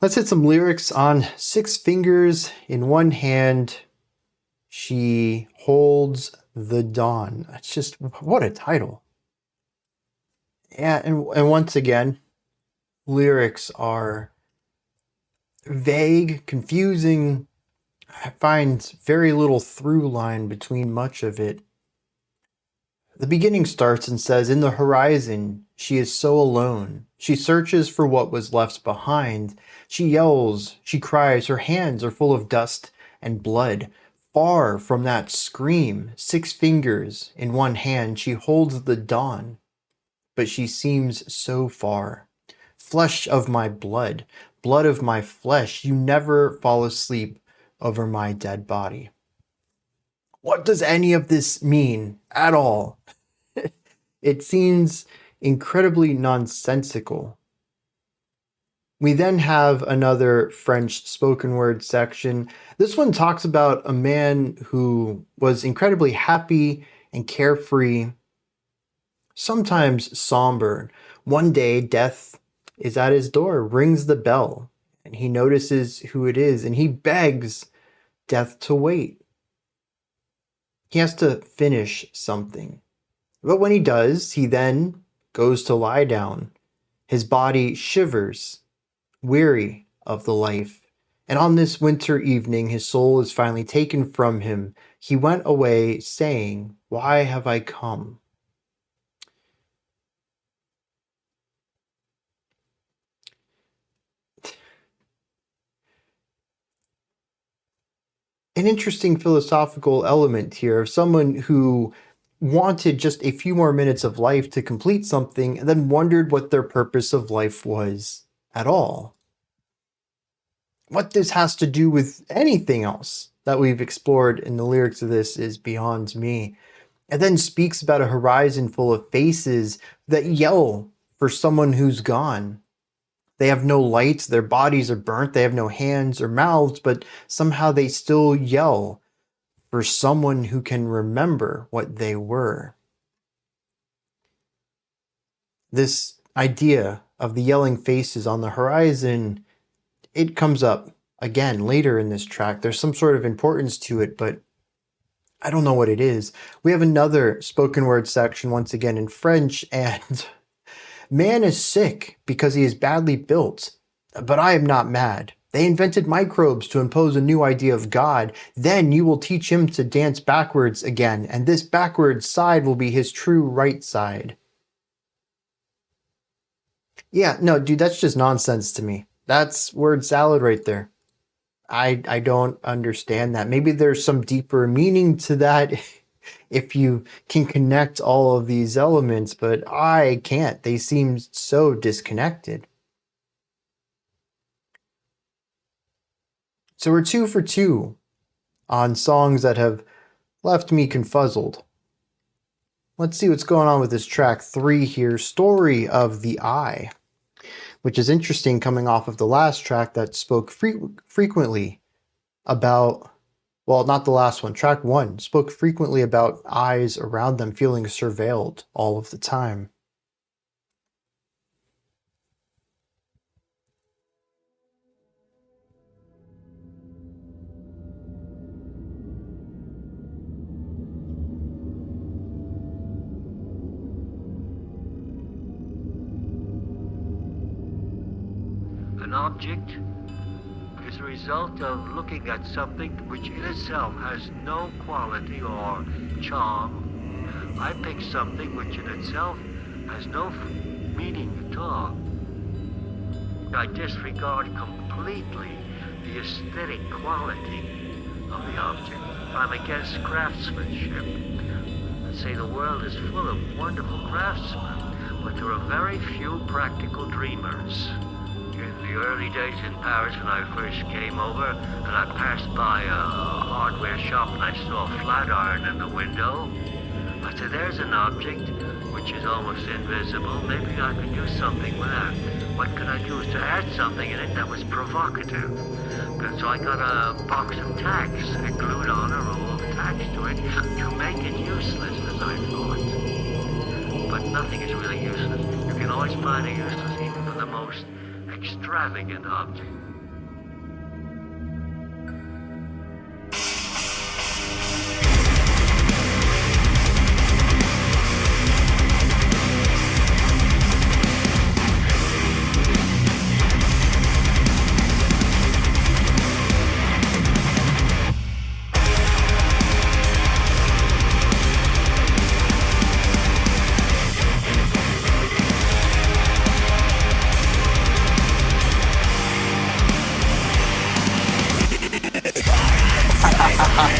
Let's hit some lyrics on 6 fingers in one hand. She holds the dawn. That's just, what a title. Yeah, and once again, lyrics are vague, confusing. I find very little through line between much of it. The beginning starts and says, "In the horizon, she is so alone. She searches for what was left behind. She yells, she cries, her hands are full of dust and blood. Far from that scream, 6 fingers in one hand, she holds the dawn. But she seems so far. Flesh of my blood, blood of my flesh, you never fall asleep over my dead body." What does any of this mean at all? It seems incredibly nonsensical. We then have another French spoken word section. This one talks about a man who was incredibly happy and carefree, sometimes somber. One day, death is at his door, rings the bell, and he notices who it is, and he begs death to wait. He has to finish something. But when he does, he then goes to lie down. His body shivers, weary of the life. And on this winter evening, his soul is finally taken from him. He went away saying, "Why have I come?" An interesting philosophical element here of someone who wanted just a few more minutes of life to complete something and then wondered what their purpose of life was at all. What this has to do with anything else that we've explored in the lyrics of this is beyond me. It then speaks about a horizon full of faces that yell for someone who's gone. They have no light, their bodies are burnt, they have no hands or mouths, but somehow they still yell for someone who can remember what they were. This idea of the yelling faces on the horizon, it comes up again later in this track. There's some sort of importance to it, but I don't know what it is. We have another spoken word section once again in French, and "Man is sick because he is badly built, but I am not mad. They invented microbes to impose a new idea of God. Then you will teach him to dance backwards again, and this backward side will be his true right side." Yeah, no, dude, that's just nonsense to me. That's word salad right there. I don't understand that. Maybe there's some deeper meaning to that if you can connect all of these elements, but I can't. They seem so disconnected. So we're 2 for 2 on songs that have left me confuzzled. Let's see what's going on with this track 3 here, "Story of the Eye," which is interesting coming off of the last track that spoke frequently about, well, not the last one, track 1 spoke frequently about eyes around them feeling surveilled all of the time. An object is a result of looking at something which in itself has no quality or charm. I pick something which in itself has no meaning at all. I disregard completely the aesthetic quality of the object. I'm against craftsmanship. I say the world is full of wonderful craftsmen, but there are very few practical dreamers. In the early days in Paris when I first came over and I passed by a hardware shop and I saw a flat iron in the window, I said, there's an object which is almost invisible. Maybe I could do something with that. What could I do is to add something in it that was provocative. And so I got a box of tacks and glued on a roll of tacks to it to make it useless, as I thought. But nothing is really useless. You can always find a useless even for the most extravagant object.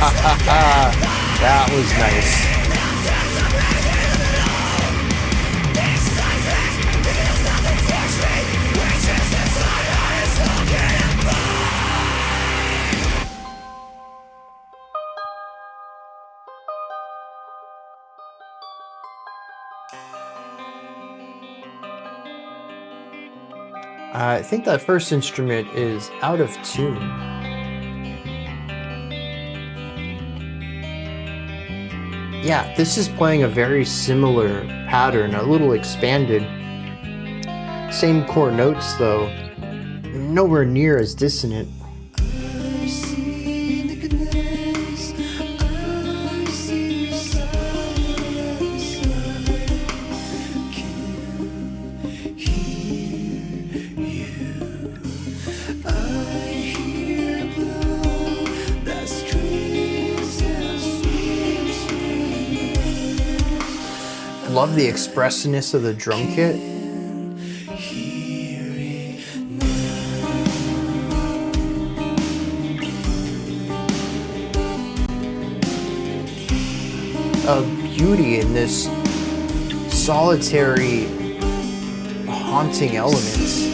That was nice. I think that first instrument is out of tune. Yeah, this is playing a very similar pattern, a little expanded. Same core notes though, nowhere near as dissonant. I see nakedness, I see silence, I can hear you. I hear blow that screams and screams. Love the expressiveness of the drum kit. A beauty in this solitary, haunting elements.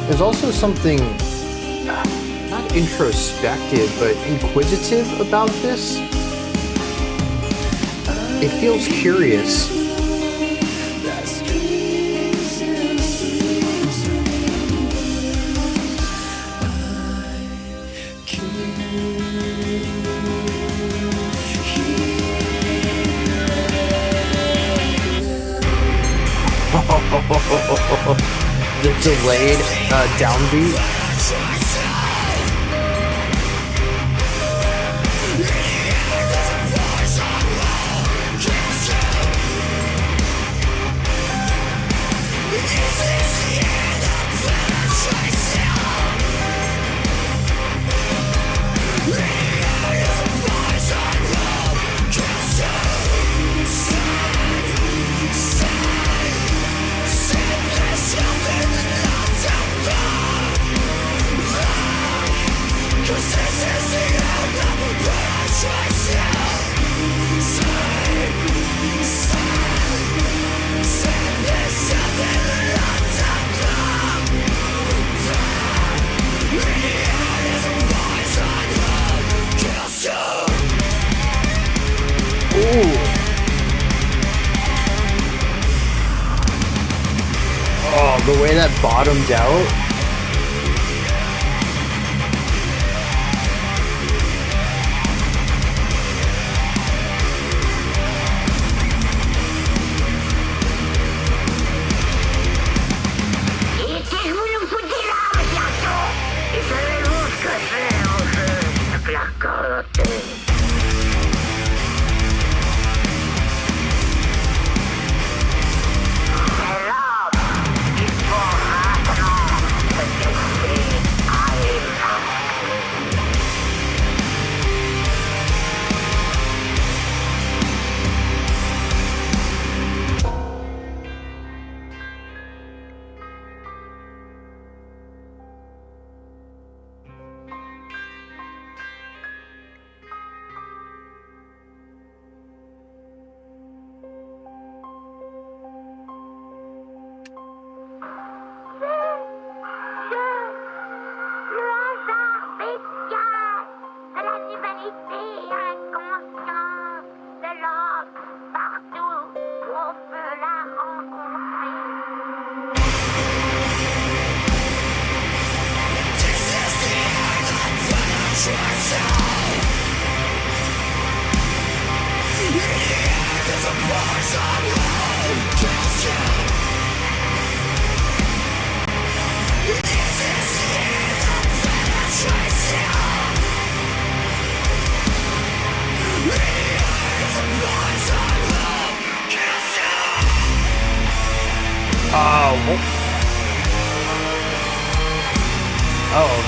There's also something not introspective, but inquisitive about this. It feels curious. That screams and screams. I The delayed downbeat. Oh, the way that bottomed out. Et si je vous le foutais là, bientôt, et savez-vous ce que c'est en jeu, avec la corotte?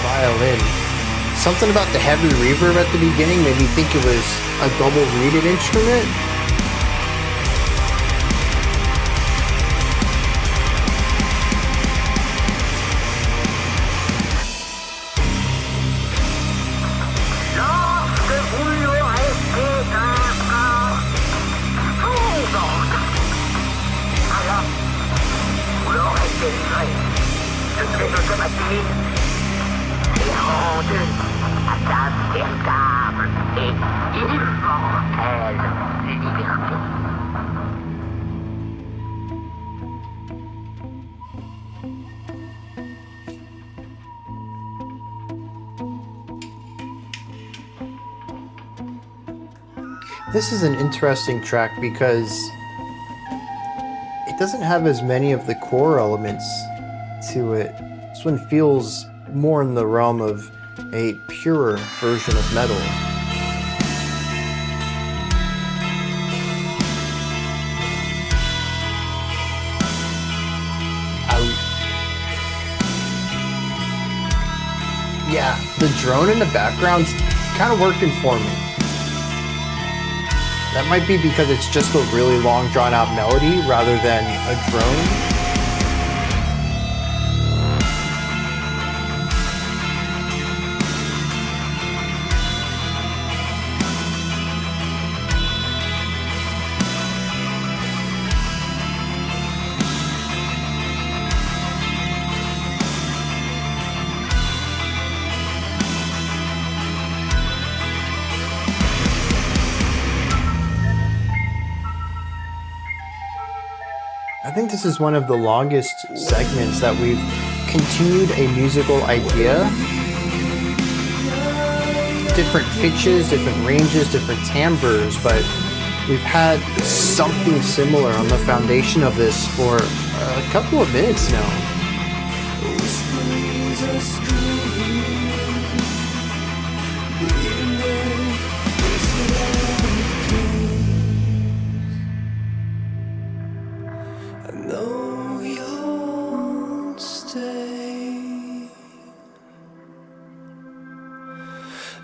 violin. Something about the heavy reverb at the beginning made me think it was a double reeded instrument. Lorsque vous l'aurez fait d'un corps, vous donc, alors vous l'aurez délivré de ces automatismes et rendu à sa véritable et immortelle liberté. This is an interesting track because it doesn't have as many of the core elements to it. This one feels more in the realm of a purer version of metal. Yeah, the drone in the background's kind of working for me. That might be because it's just a really long drawn out melody rather than a drone. I think this is one of the longest segments that we've continued a musical idea. Different pitches, different ranges, different timbres, but we've had something similar on the foundation of this for a couple of minutes now.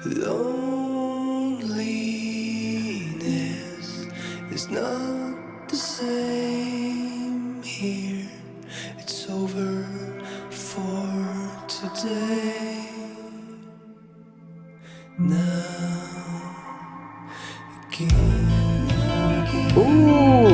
Loneliness is not the same here. It's over for today. Now again. Ooh.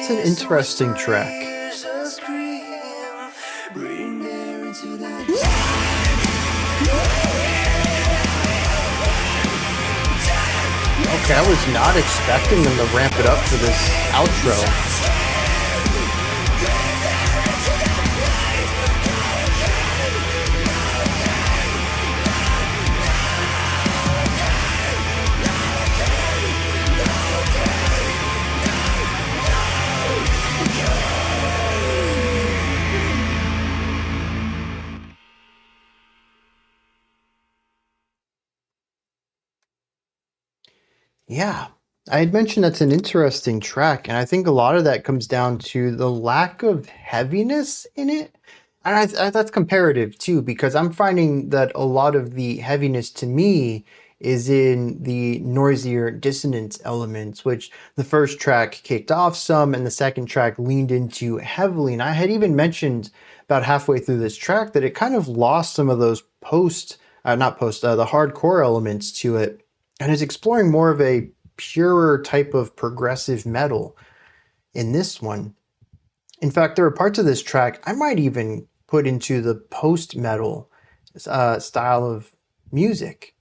It's an interesting track. Okay, I was not expecting them to ramp it up for this outro. Yeah, I had mentioned that's an interesting track, and I think a lot of that comes down to the lack of heaviness in it. And that's comparative too, because I'm finding that a lot of the heaviness to me is in the noisier dissonance elements, which the first track kicked off some, and the second track leaned into heavily. And I had even mentioned about halfway through this track that it kind of lost some of those not post, the hardcore elements to it, and is exploring more of a purer type of progressive metal in this one. In fact, there are parts of this track I might even put into the post metal style of music.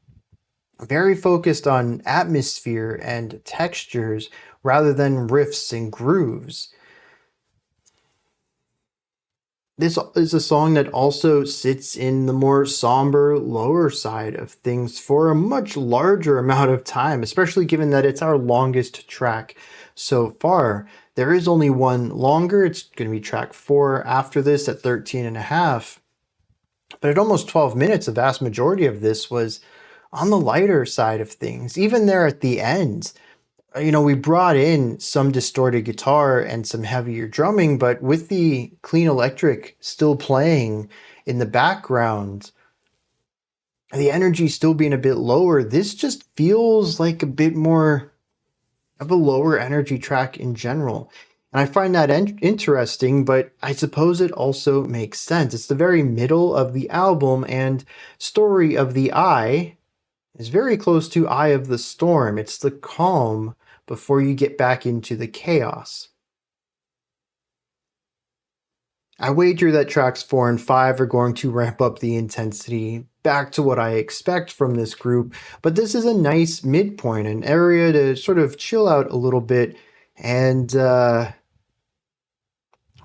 Very focused on atmosphere and textures rather than riffs and grooves. This is a song that also sits in the more somber lower side of things for a much larger amount of time, especially given that it's our longest track so far. There is only one longer. It's going to be track 4 after this at 13 and a half. But at almost 12 minutes, the vast majority of this was on the lighter side of things. Even there at the end, we brought in some distorted guitar and some heavier drumming, but with the clean electric still playing in the background, the energy still being a bit lower, this just feels like a bit more of a lower energy track in general. And I find that interesting, but I suppose it also makes sense. It's the very middle of the album, and Story of the Eye is very close to Eye of the Storm. It's the calm before you get back into the chaos. I wager that tracks 4 and 5 are going to ramp up the intensity back to what I expect from this group, but this is a nice midpoint, an area to sort of chill out a little bit and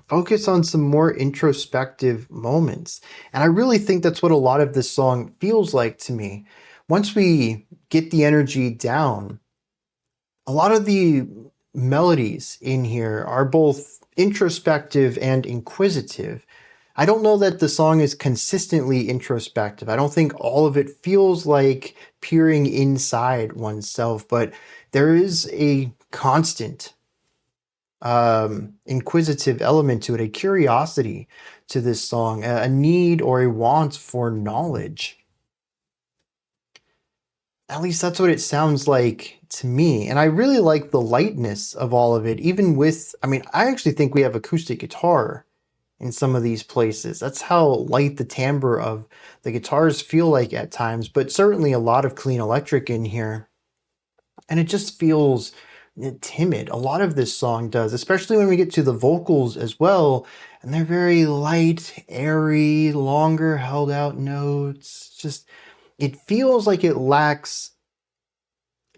focus on some more introspective moments. And I really think that's what a lot of this song feels like to me. Once we get the energy down, a lot of the melodies in here are both introspective and inquisitive. I don't know that the song is consistently introspective. I don't think all of it feels like peering inside oneself, but there is a constant inquisitive element to it, a curiosity to this song, a need or a want for knowledge. At least that's what it sounds like to me. And I really like the lightness of all of it, even with, I actually think we have acoustic guitar in some of these places. That's how light the timbre of the guitars feel like at times, but certainly a lot of clean electric in here. And it just feels timid. A lot of this song does, especially when we get to the vocals as well. And they're very light, airy, longer held out notes. Just, it feels like it lacks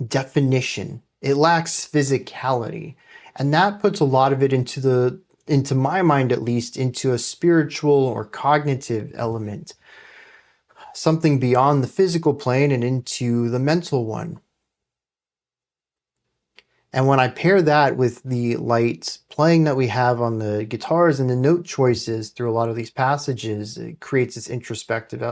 definition. It lacks physicality. And that puts a lot of it into my mind at least, into a spiritual or cognitive element. Something beyond the physical plane and into the mental one. And when I pair that with the light playing that we have on the guitars and the note choices through a lot of these passages, it creates this inquisitive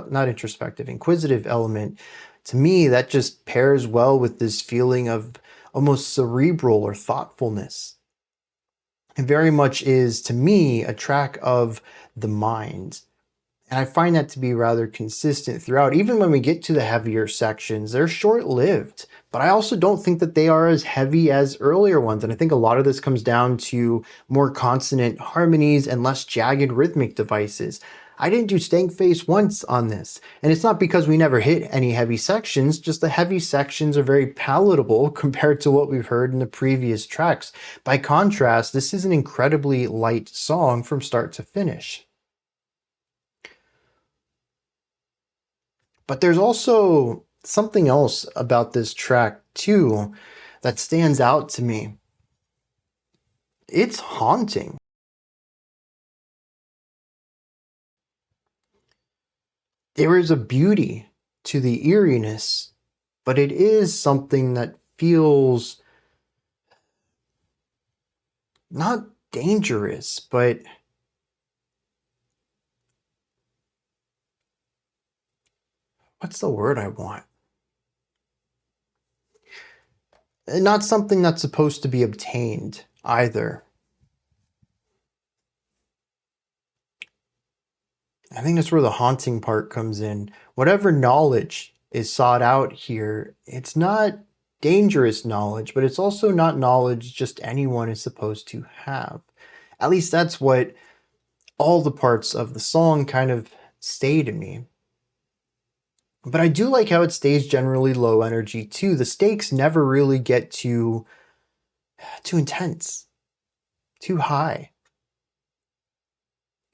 element. To me, that just pairs well with this feeling of almost cerebral or thoughtfulness. It very much is, to me, a track of the mind. And I find that to be rather consistent throughout. Even when we get to the heavier sections, they're short-lived. But I also don't think that they are as heavy as earlier ones. And I think a lot of this comes down to more consonant harmonies and less jagged rhythmic devices. I didn't do stank face once on this. And it's not because we never hit any heavy sections, just the heavy sections are very palatable compared to what we've heard in the previous tracks. By contrast, this is an incredibly light song from start to finish. But there's also something else about this track too that stands out to me. It's haunting. There is a beauty to the eeriness, but it is something that feels not dangerous, but what's the word I want? and not something that's supposed to be obtained either. I think that's where the haunting part comes in. Whatever knowledge is sought out here, it's not dangerous knowledge, but it's also not knowledge just anyone is supposed to have. At least that's what all the parts of the song kind of stay to me. But I do like how it stays generally low energy too. The stakes never really get too intense, too high.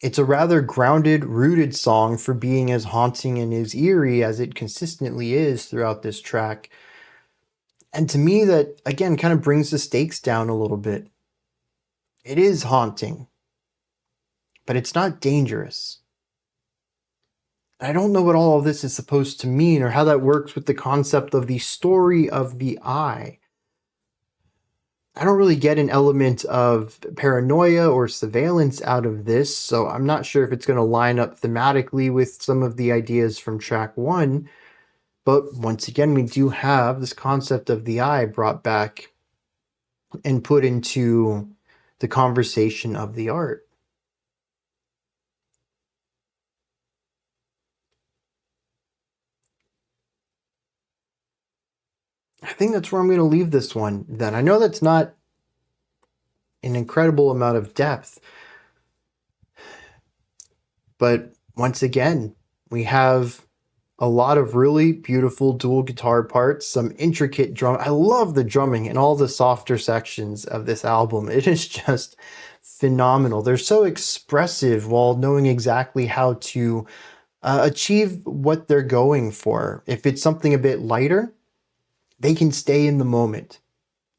It's a rather grounded, rooted song for being as haunting and as eerie as it consistently is throughout this track. And to me, that again kind of brings the stakes down a little bit. It is haunting, but it's not dangerous. I don't know what all of this is supposed to mean or how that works with the concept of the story of the eye. I don't really get an element of paranoia or surveillance out of this, so I'm not sure if it's going to line up thematically with some of the ideas from track 1. But once again, we do have this concept of the eye brought back and put into the conversation of the art. I think that's where I'm going to leave this one then. I know that's not an incredible amount of depth, but once again, we have a lot of really beautiful dual guitar parts, some intricate drum. I love the drumming in all the softer sections of this album. It is just phenomenal. They're so expressive while knowing exactly how to achieve what they're going for. If it's something a bit lighter, they can stay in the moment.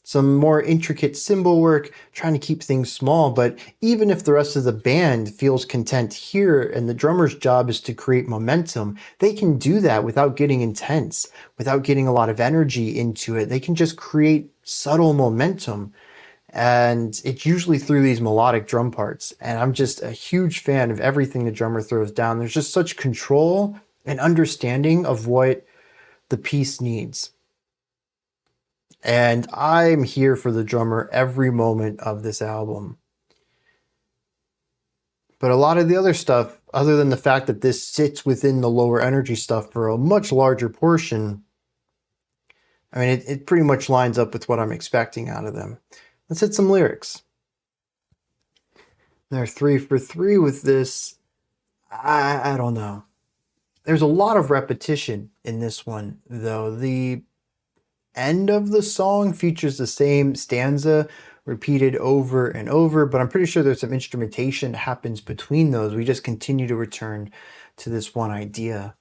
Some more intricate cymbal work, trying to keep things small, but even if the rest of the band feels content here and the drummer's job is to create momentum, they can do that without getting intense, without getting a lot of energy into it. They can just create subtle momentum, and it's usually through these melodic drum parts. And I'm just a huge fan of everything the drummer throws down. There's just such control and understanding of what the piece needs. And I'm here for the drummer every moment of this album. But a lot of the other stuff, other than the fact that this sits within the lower energy stuff for a much larger portion, I mean, it pretty much lines up with what I'm expecting out of them. Let's hit some lyrics. They're 3 for 3 with this. I don't know. There's a lot of repetition in this one, though. The end of the song features the same stanza repeated over and over, but I'm pretty sure there's some instrumentation that happens between those. We just continue to return to this one idea.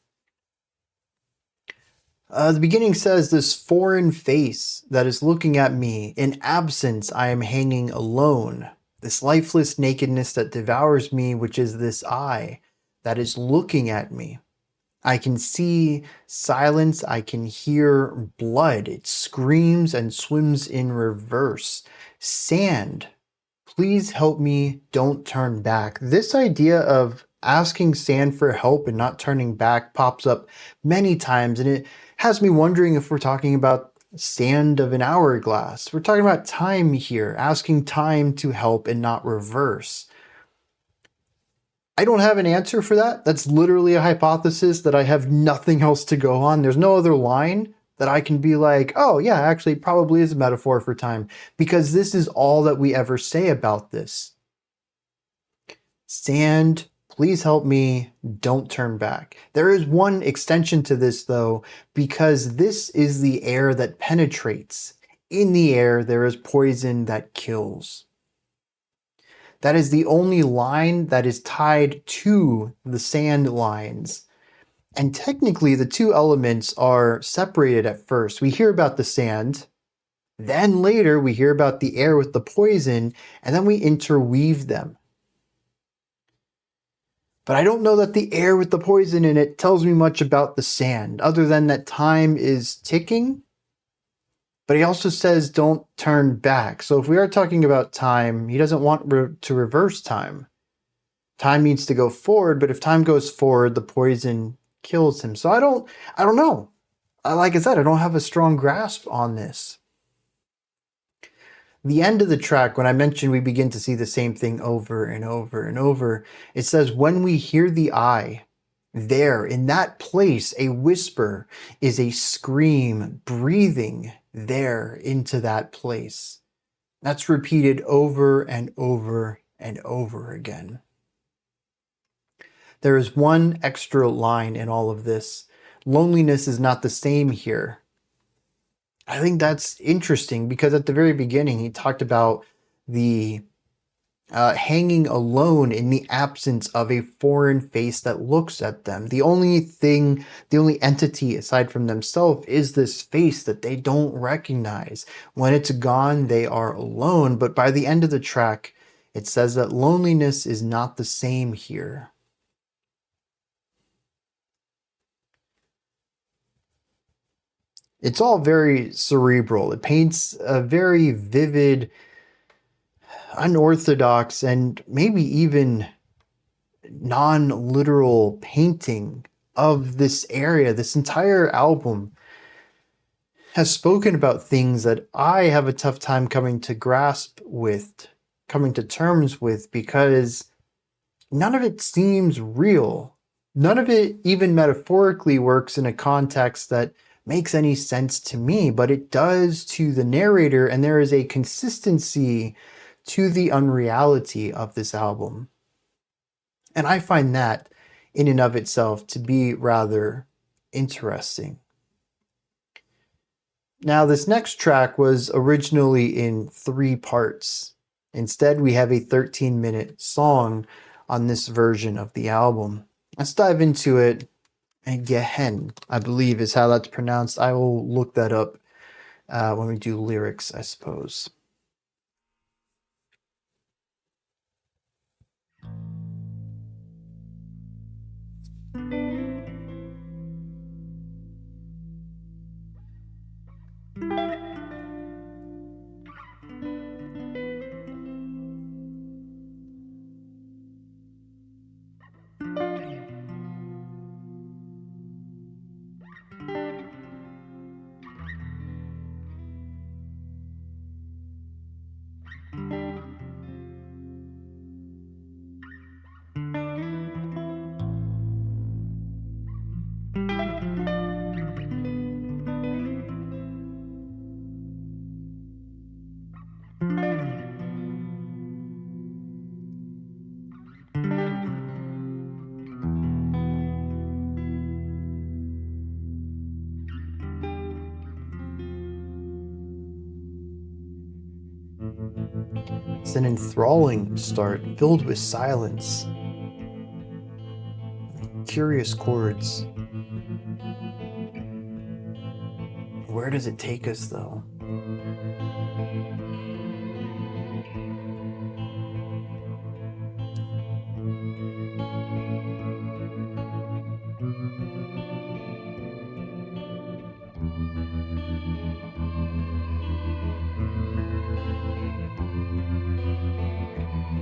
The beginning says, this foreign face that is looking at me, in absence I am hanging alone, this lifeless nakedness that devours me, which is this eye that is looking at me. I can see silence, I can hear blood. It screams and swims in reverse. Sand, please help me, don't turn back. This idea of asking sand for help and not turning back pops up many times, and it has me wondering if we're talking about sand of an hourglass. We're talking about time here, asking time to help and not reverse. I don't have an answer for that. That's literally a hypothesis that I have nothing else to go on. There's no other line that I can be like, oh yeah, actually it probably is a metaphor for time, because this is all that we ever say about this. Sand, please help me, don't turn back. There is one extension to this though, because this is the air that penetrates. In the air, there is poison that kills. That is the only line that is tied to the sand lines. And technically, the two elements are separated at first. We hear about the sand, then later we hear about the air with the poison, and then we interweave them. But I don't know that the air with the poison in it tells me much about the sand, other than that time is ticking. But he also says, don't turn back. So if we are talking about time, he doesn't want to reverse time. Time needs to go forward, but if time goes forward, the poison kills him. So I don't know. Like I said, I don't have a strong grasp on this. The end of the track, when I mentioned we begin to see the same thing over and over and over, it says, when we hear the eye, there, in that place, a whisper is a scream breathing there into that place. That's repeated over and over and over again. There is one extra line in all of this. Loneliness is not the same here. I think that's interesting because at the very beginning, he talked about the hanging alone in the absence of a foreign face that looks at them. The only entity aside from themselves is this face that they don't recognize. When it's gone, they are alone. But by the end of the track, it says that loneliness is not the same here. It's all very cerebral. It paints a very vivid, unorthodox, and maybe even non-literal painting of this area. This entire album has spoken about things that I have a tough time coming to terms with, because none of it seems real. None of it even metaphorically works in a context that makes any sense to me, but it does to the narrator, and there is a consistency to the unreality of this album. And I find that in and of itself to be rather interesting. Now, this next track was originally in 3 parts. Instead, we have a 13-minute song on this version of the album. Let's dive into it. And Gehenne, I believe, is how that's pronounced. I will look that up when we do lyrics, I suppose. It's an enthralling start, filled with silence. Curious chords. Where does it take us, though?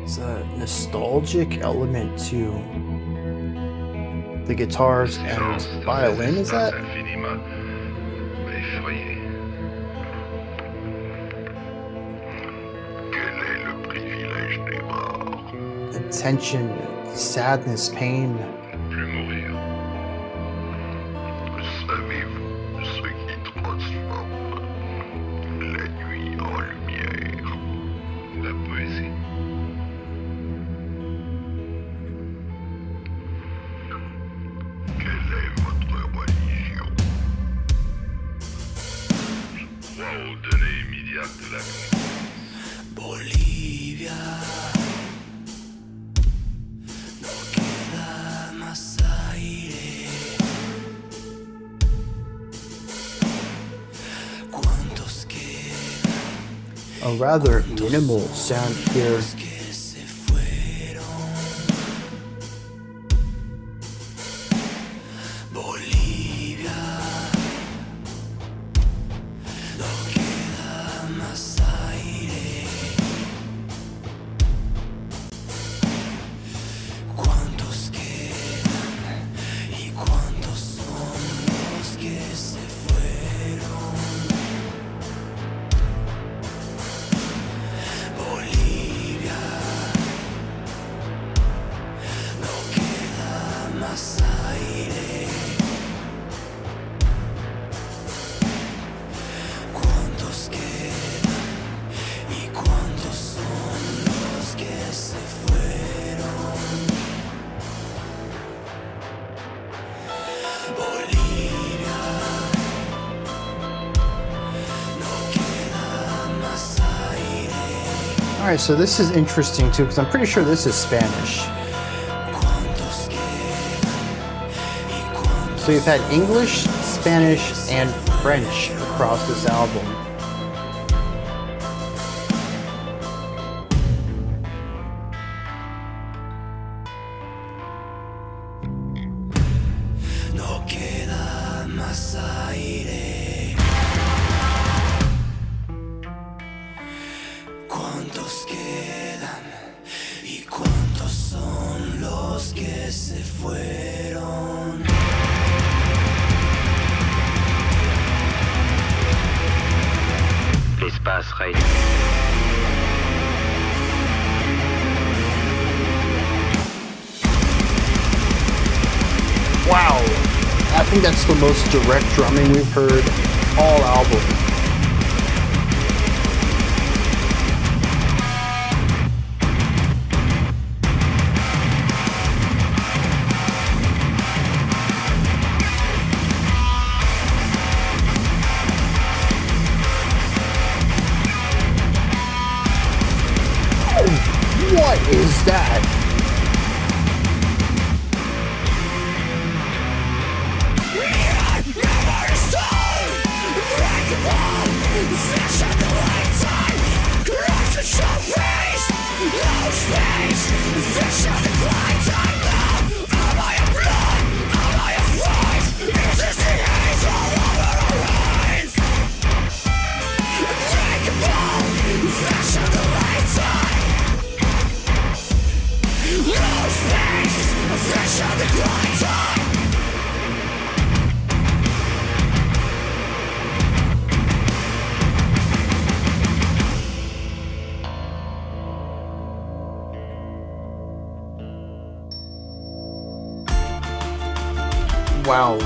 It's a nostalgic element to the guitars and violin, is that? The tension, sadness, pain. A rather minimal sound here. Alright, so this is interesting too, because I'm pretty sure this is Spanish. So you've had English, Spanish, and French across this album. No queda más aire. ¿Cuántos quedan? ¿Y cuántos son los que se fueron? L'espace règne. Wow! I think that's the most direct drumming we've heard all album. What is that? Wow.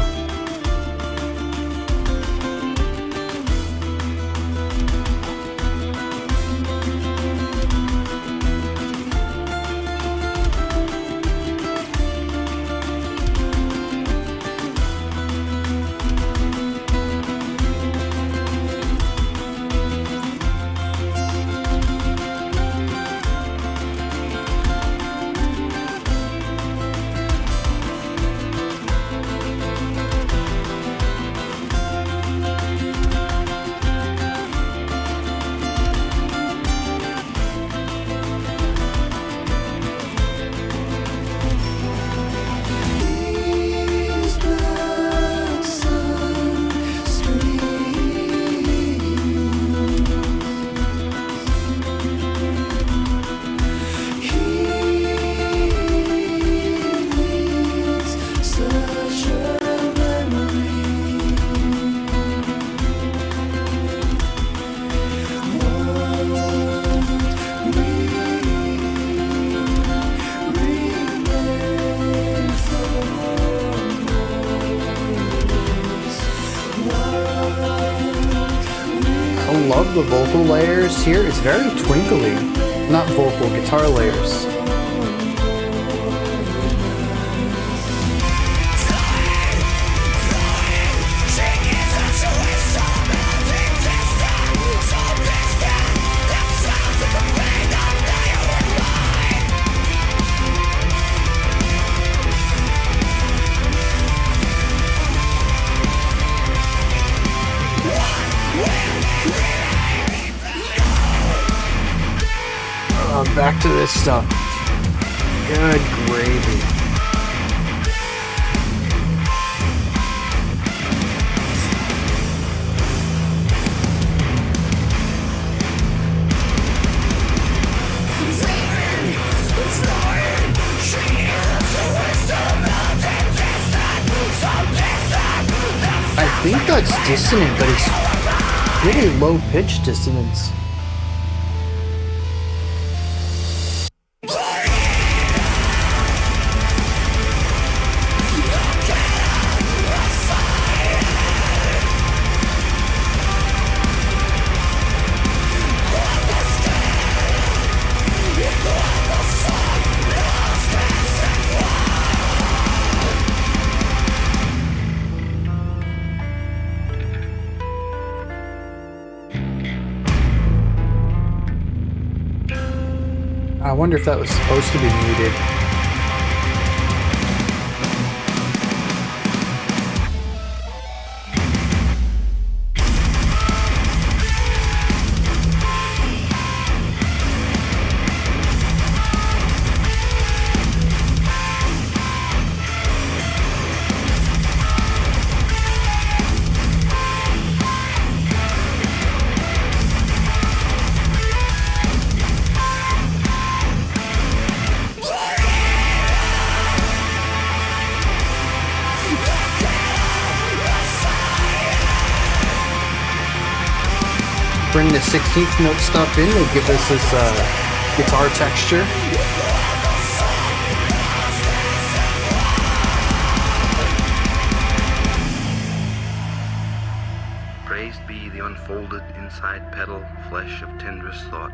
I love the vocal layers here. It's very twinkly. Not vocal, guitar layers. Back to this stuff. Good gravy. I think that's dissonant, but it's really low pitch dissonance. I wonder if that was supposed to be muted. Bring the 16th note stuff in to give us this guitar texture. Praised be the unfolded inside petal, flesh of tenderest thought.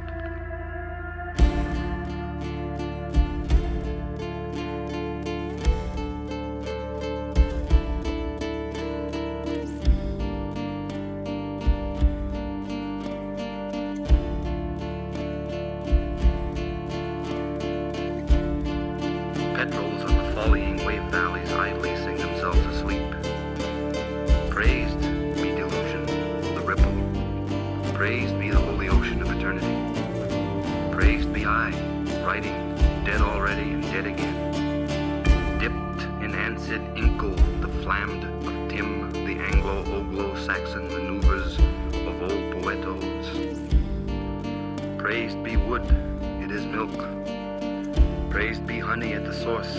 Petrels of the volleying wave valleys idly sing themselves asleep. Praised be delusion, the ripple. Praised be the holy ocean of eternity. Praised be I, writing, dead already and dead again. Dipped in ancid inkle, the flammed of Tim, the Anglo-Oglo-Saxon maneuvers of old poetos. Praised be wood, it is milk. Praised be honey at the source.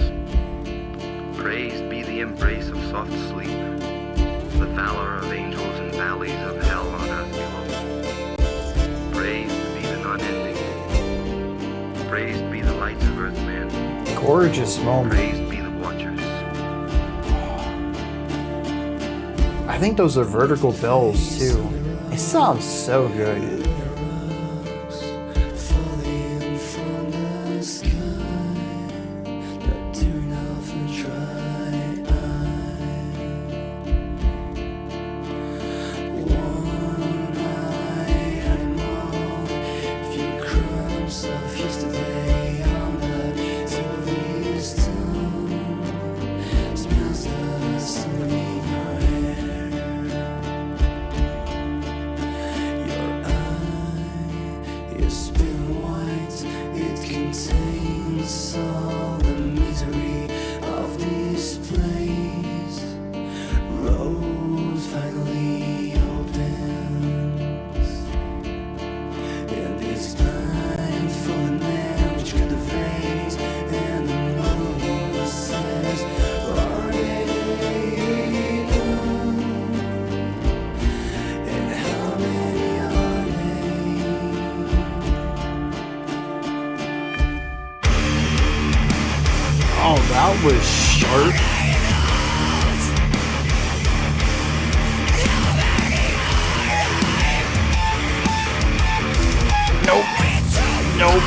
Praised be the embrace of soft sleep, the valor of angels in valleys of hell on earth below. Praised be the non-ending. Praised be the lights of earthman. Gorgeous moment. Praised be the watchers. I think those are vertical bells too. It sounds so good. Falling from the sky, not tearing off a dry eye. One-eyed animal, if you crumbs of yesterday on the tip of his tongue, smells the summer in your hair. Your eye is spilling white, it contains all the misery of this place. Road finally opens, and it's blindfolded man which cut the face, and the moon says, are they done? And how many are they? Oh, that was sharp. Nope.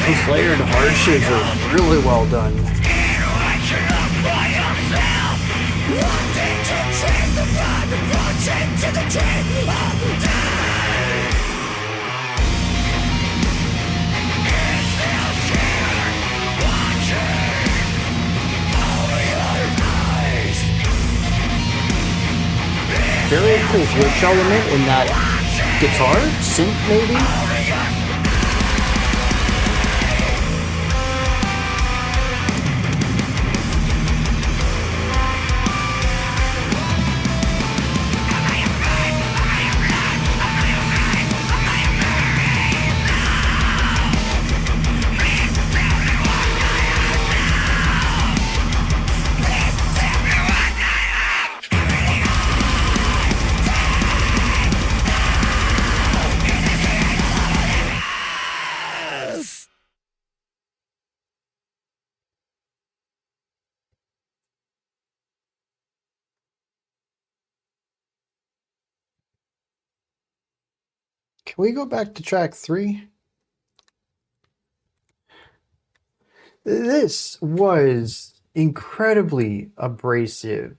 Those layered harshes are really well done. Very cool glitch element in that guitar, synth maybe? Can we go back to track 3? This was incredibly abrasive.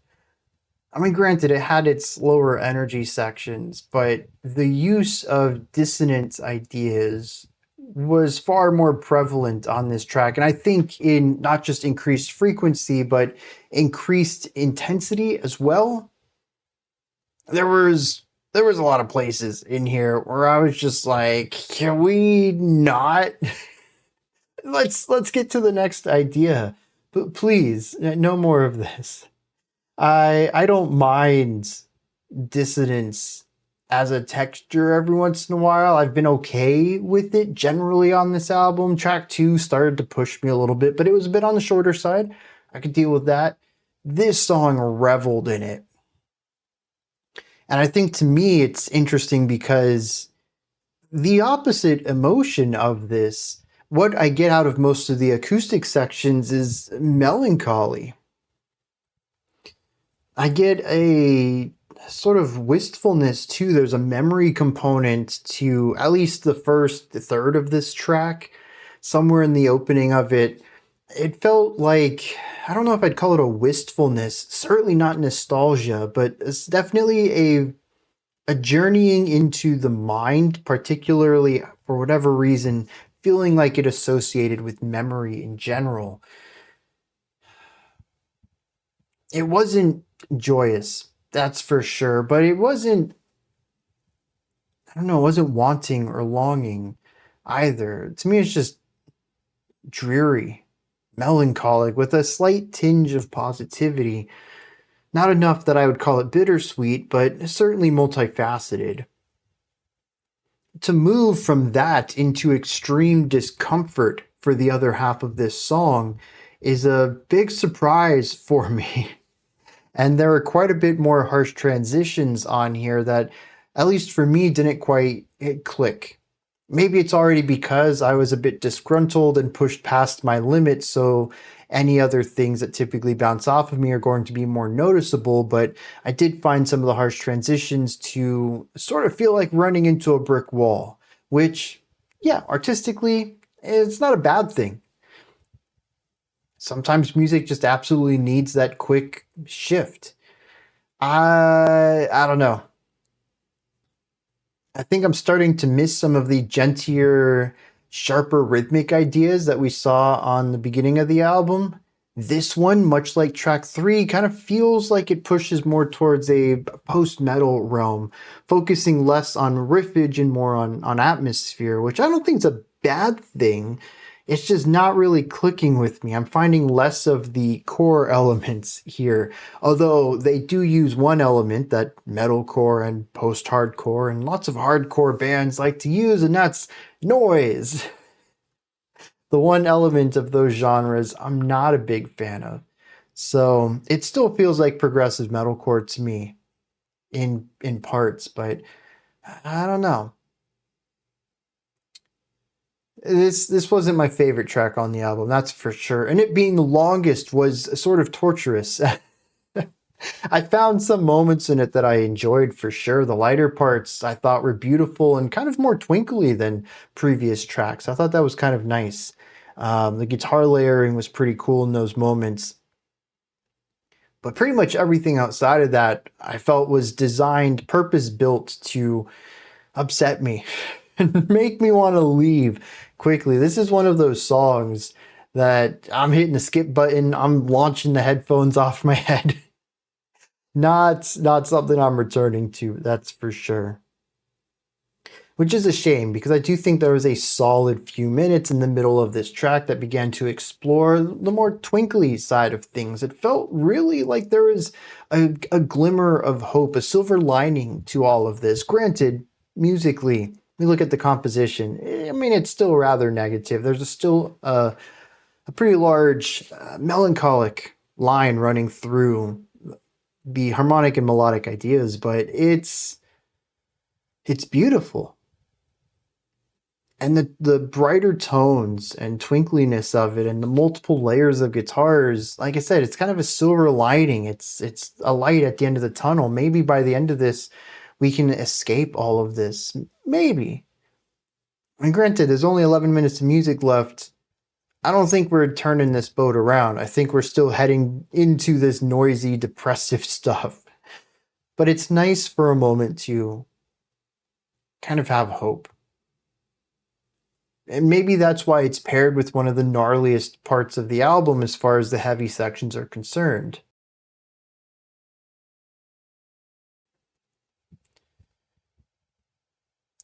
I mean, granted, it had its lower energy sections, but the use of dissonance ideas was far more prevalent on this track. And I think in not just increased frequency, but increased intensity as well. There was a lot of places in here where I was just like, can we not? Let's get to the next idea. But please, no more of this. I don't mind dissonance as a texture every once in a while. I've been okay with it generally on this album. Track 2 started to push me a little bit, but it was a bit on the shorter side. I could deal with that. This song reveled in it. And I think to me it's interesting because the opposite emotion of this, what I get out of most of the acoustic sections, is melancholy. I get a sort of wistfulness too. There's a memory component to at least the first third of this track. Somewhere in the opening of it, it felt like, I don't know if I'd call it a wistfulness, certainly not nostalgia, but it's definitely a journeying into the mind, particularly for whatever reason, feeling like it associated with memory in general. It wasn't joyous, that's for sure, but it wasn't, I don't know, it wasn't wanting or longing either. To me, it's just dreary, melancholic, with a slight tinge of positivity. Not enough that I would call it bittersweet, but certainly multifaceted. To move from that into extreme discomfort for the other half of this song is a big surprise for me. And there are quite a bit more harsh transitions on here that, at least for me, didn't quite click. Maybe it's already because I was a bit disgruntled and pushed past my limits, so any other things that typically bounce off of me are going to be more noticeable, but I did find some of the harsh transitions to sort of feel like running into a brick wall, which, yeah, artistically, it's not a bad thing. Sometimes music just absolutely needs that quick shift. I don't know. I think I'm starting to miss some of the gentler, sharper rhythmic ideas that we saw on the beginning of the album. This one, much like track 3, kind of feels like it pushes more towards a post-metal realm, focusing less on riffage and more on atmosphere, which I don't think is a bad thing. It's just not really clicking with me. I'm finding less of the core elements here, although they do use one element that metalcore and post-hardcore and lots of hardcore bands like to use, and that's noise. The one element of those genres I'm not a big fan of. So it still feels like progressive metalcore to me in parts, but I don't know. This wasn't my favorite track on the album, that's for sure. And it being the longest was sort of torturous. I found some moments in it that I enjoyed for sure. The lighter parts I thought were beautiful and kind of more twinkly than previous tracks. I thought that was kind of nice. The guitar layering was pretty cool in those moments. But pretty much everything outside of that I felt was designed, purpose-built to upset me and make me want to leave quickly. This is one of those songs that I'm hitting the skip button, I'm launching the headphones off my head. Not something I'm returning to, that's for sure. Which is a shame, because I do think there was a solid few minutes in the middle of this track that began to explore the more twinkly side of things. It felt really like there was a glimmer of hope, a silver lining to all of this. Granted, musically, we look at the composition, I mean, it's still rather negative. There's still a pretty large melancholic line running through the harmonic and melodic ideas, but it's beautiful. And the brighter tones and twinkliness of it and the multiple layers of guitars, like I said, it's kind of a silver lining. It's a light at the end of the tunnel. Maybe by the end of this, we can escape all of this. Maybe. And granted, there's only 11 minutes of music left. I don't think we're turning this boat around. I think we're still heading into this noisy, depressive stuff. But it's nice for a moment to kind of have hope. And maybe that's why it's paired with one of the gnarliest parts of the album as far as the heavy sections are concerned.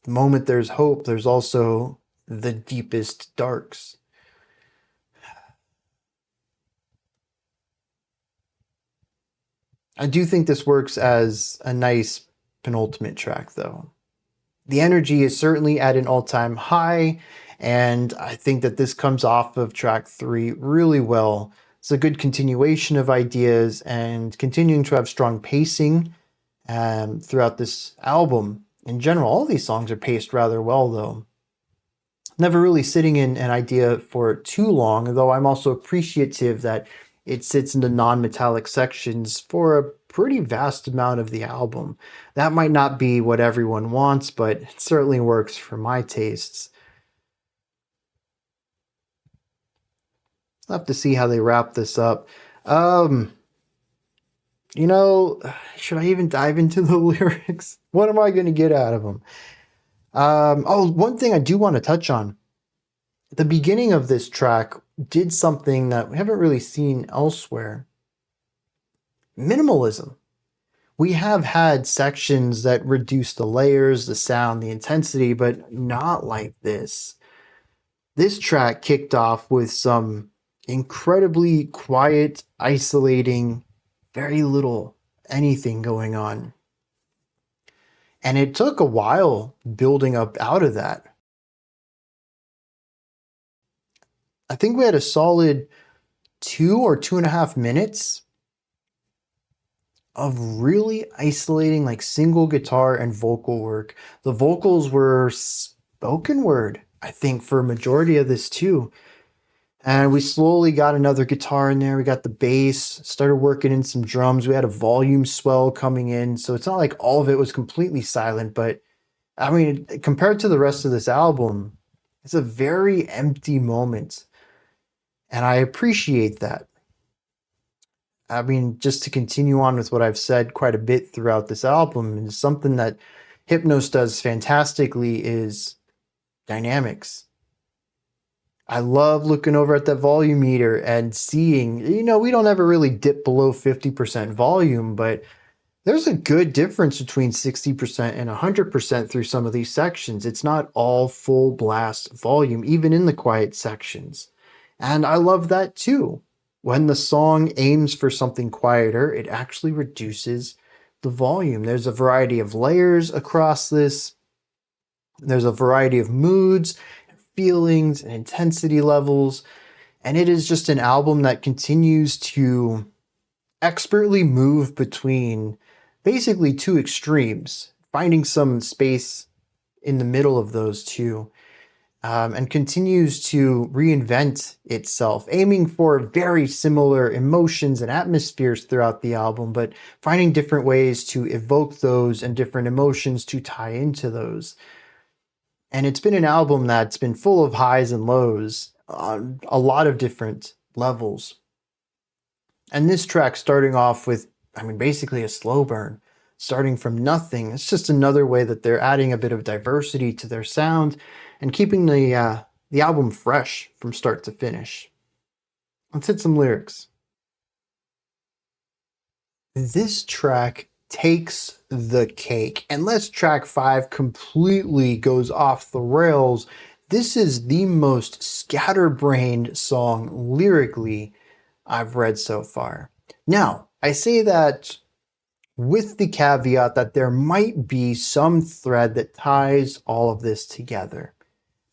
The moment there's hope, there's also the deepest darks. I do think this works as a nice penultimate track, though. The energy is certainly at an all-time high, and I think that this comes off of track 3 really well. It's a good continuation of ideas and continuing to have strong pacing throughout this album. In general, all these songs are paced rather well, though. Never really sitting in an idea for too long, though I'm also appreciative that it sits into non-metallic sections for a pretty vast amount of the album. That might not be what everyone wants, but it certainly works for my tastes. I'll have to see how they wrap this up. You know, should I even dive into the lyrics? What am I going to get out of them? One thing I do want to touch on. The beginning of this track did something that we haven't really seen elsewhere. Minimalism. We have had sections that reduce the layers, the sound, the intensity, but not like this. This track kicked off with some incredibly quiet, isolating, very little anything going on. And it took a while building up out of that. I think we had a solid 2 or 2.5 minutes of really isolating, like, single guitar and vocal work. The vocals were spoken word, I think, for a majority of this too. And we slowly got another guitar in there. We got the bass, started working in some drums. We had a volume swell coming in. So it's not like all of it was completely silent, but I mean, compared to the rest of this album, it's a very empty moment. And I appreciate that. I mean, just to continue on with what I've said quite a bit throughout this album, and something that Hypnos does fantastically is dynamics. I love looking over at that volume meter and seeing, we don't ever really dip below 50% volume, but there's a good difference between 60% and 100% through some of these sections. It's not all full blast volume, even in the quiet sections. And I love that too. When the song aims for something quieter, it actually reduces the volume. There's a variety of layers across this. There's a variety of moods, feelings, and intensity levels. And it is just an album that continues to expertly move between basically two extremes, finding some space in the middle of those two. And continues to reinvent itself, aiming for very similar emotions and atmospheres throughout the album, but finding different ways to evoke those and different emotions to tie into those. And it's been an album that's been full of highs and lows on a lot of different levels. And this track starting off with, basically a slow burn, starting from nothing. It's just another way that they're adding a bit of diversity to their sound and keeping the album fresh from start to finish. Let's hit some lyrics. This track takes the cake. Unless track 5 completely goes off the rails, this is the most scatterbrained song lyrically I've read so far. Now, I say that with the caveat that there might be some thread that ties all of this together.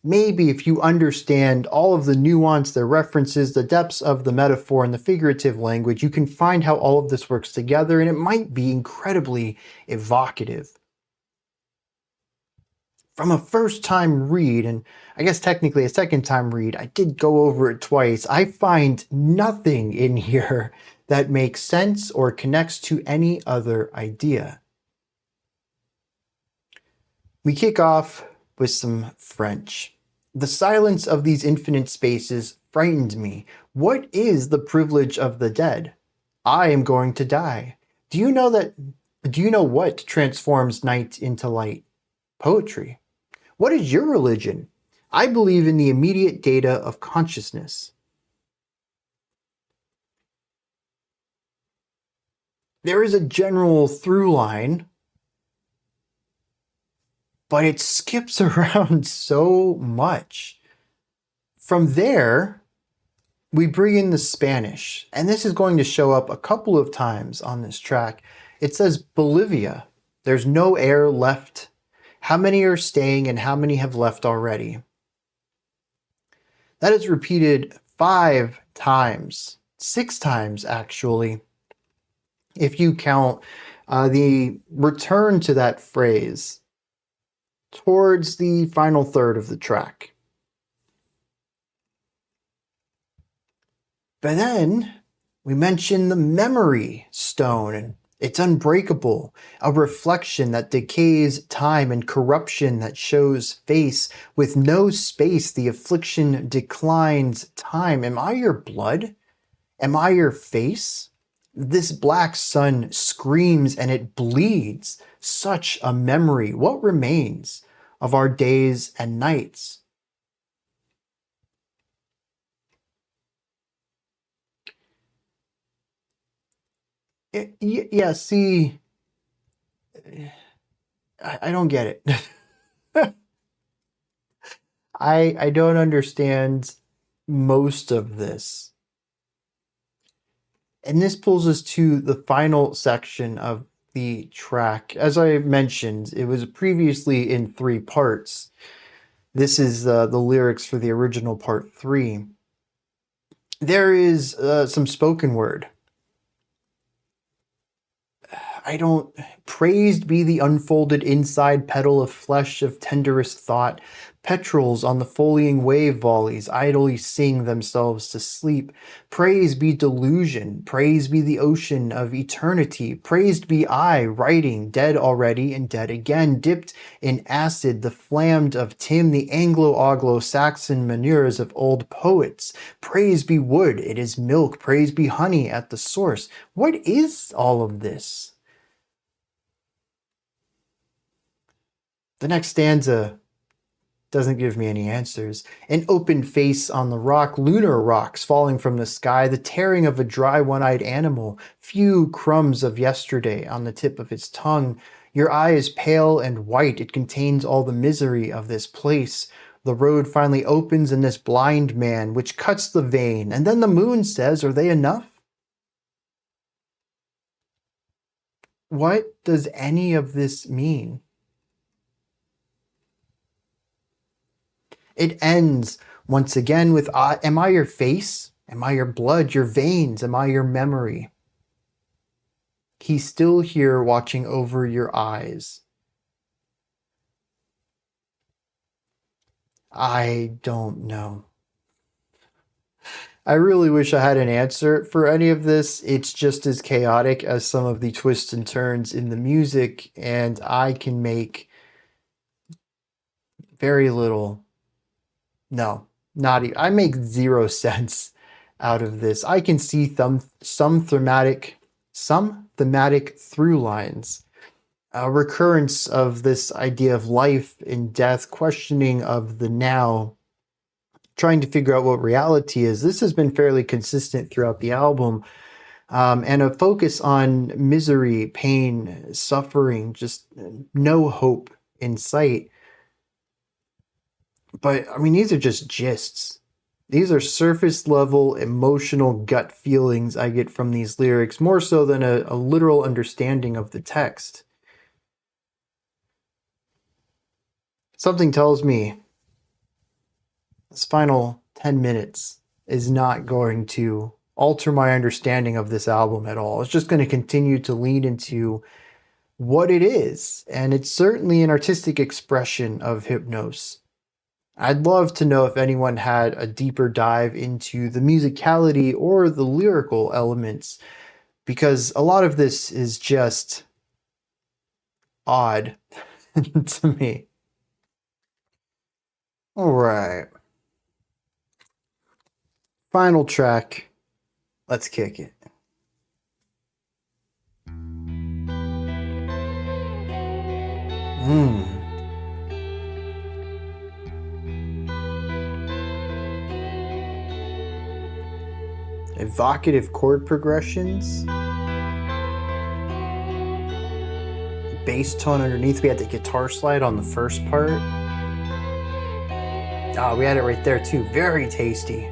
Maybe if you understand all of the nuance, the references, the depths of the metaphor and the figurative language, you can find how all of this works together, and it might be incredibly evocative. From a first time read, and I guess technically a second time read, I did go over it twice, I find nothing in here that makes sense or connects to any other idea. We kick off with some French. The silence of these infinite spaces frightened me. What is the privilege of the dead? I am going to die. Do you know what transforms night into light? Poetry. What is your religion? I believe in the immediate data of consciousness. There is a general through line, but it skips around so much. From there, we bring in the Spanish, and this is going to show up a couple of times on this track. It says Bolivia. There's no air left. How many are staying and how many have left already? That is repeated 5 times, 6 times actually, if you count the return to that phrase towards the final third of the track. But then we mention the memory stone, and it's unbreakable, a reflection that decays time and corruption that shows face. With no space, the affliction declines time. Am I your blood? Am I your face? This black sun screams and it bleeds. Such a memory. What remains of our days and nights? Yeah, see, I don't get it. I don't understand most of this. And this pulls us to the final section of the track. As I mentioned, it was previously in 3 parts. This is the lyrics for the original part 3. There is some spoken word. Praised be the unfolded inside petal of flesh of tenderest thought. Petrels on the foliing wave volleys idly sing themselves to sleep. Praise be delusion. Praise be the ocean of eternity. Praised be I, writing, dead already and dead again, dipped in acid, the flammed of Tim, the Anglo-Saxon manures of old poets. Praise be wood, it is milk. Praise be honey at the source. What is all of this? The next stanza doesn't give me any answers. An open face on the rock, lunar rocks falling from the sky, the tearing of a dry one-eyed animal, few crumbs of yesterday on the tip of its tongue. Your eye is pale and white, it contains all the misery of this place. The road finally opens in this blind man, which cuts the vein, and then the moon says, are they enough? What does any of this mean? It ends once again with, am I your face? Am I your blood, your veins? Am I your memory? He's still here watching over your eyes. I don't know. I really wish I had an answer for any of this. It's just as chaotic as some of the twists and turns in the music, and I can make very little. No, not even. I make 0 sense out of this. I can see some thematic through lines. A recurrence of this idea of life and death, questioning of the now, trying to figure out what reality is. This has been fairly consistent throughout the album. And a focus on misery, pain, suffering, just no hope in sight. But, I mean, these are just gists. These are surface level emotional gut feelings I get from these lyrics, more so than a literal understanding of the text. Something tells me this final 10 minutes is not going to alter my understanding of this album at all. It's just going to continue to lean into what it is, and it's certainly an artistic expression of Hypnos. I'd love to know if anyone had a deeper dive into the musicality or the lyrical elements, because a lot of this is just odd to me. All right. Final track. Let's kick it. Evocative chord progressions. Bass tone underneath. We had the guitar slide on the first part. Oh, we had it right there too. Very tasty.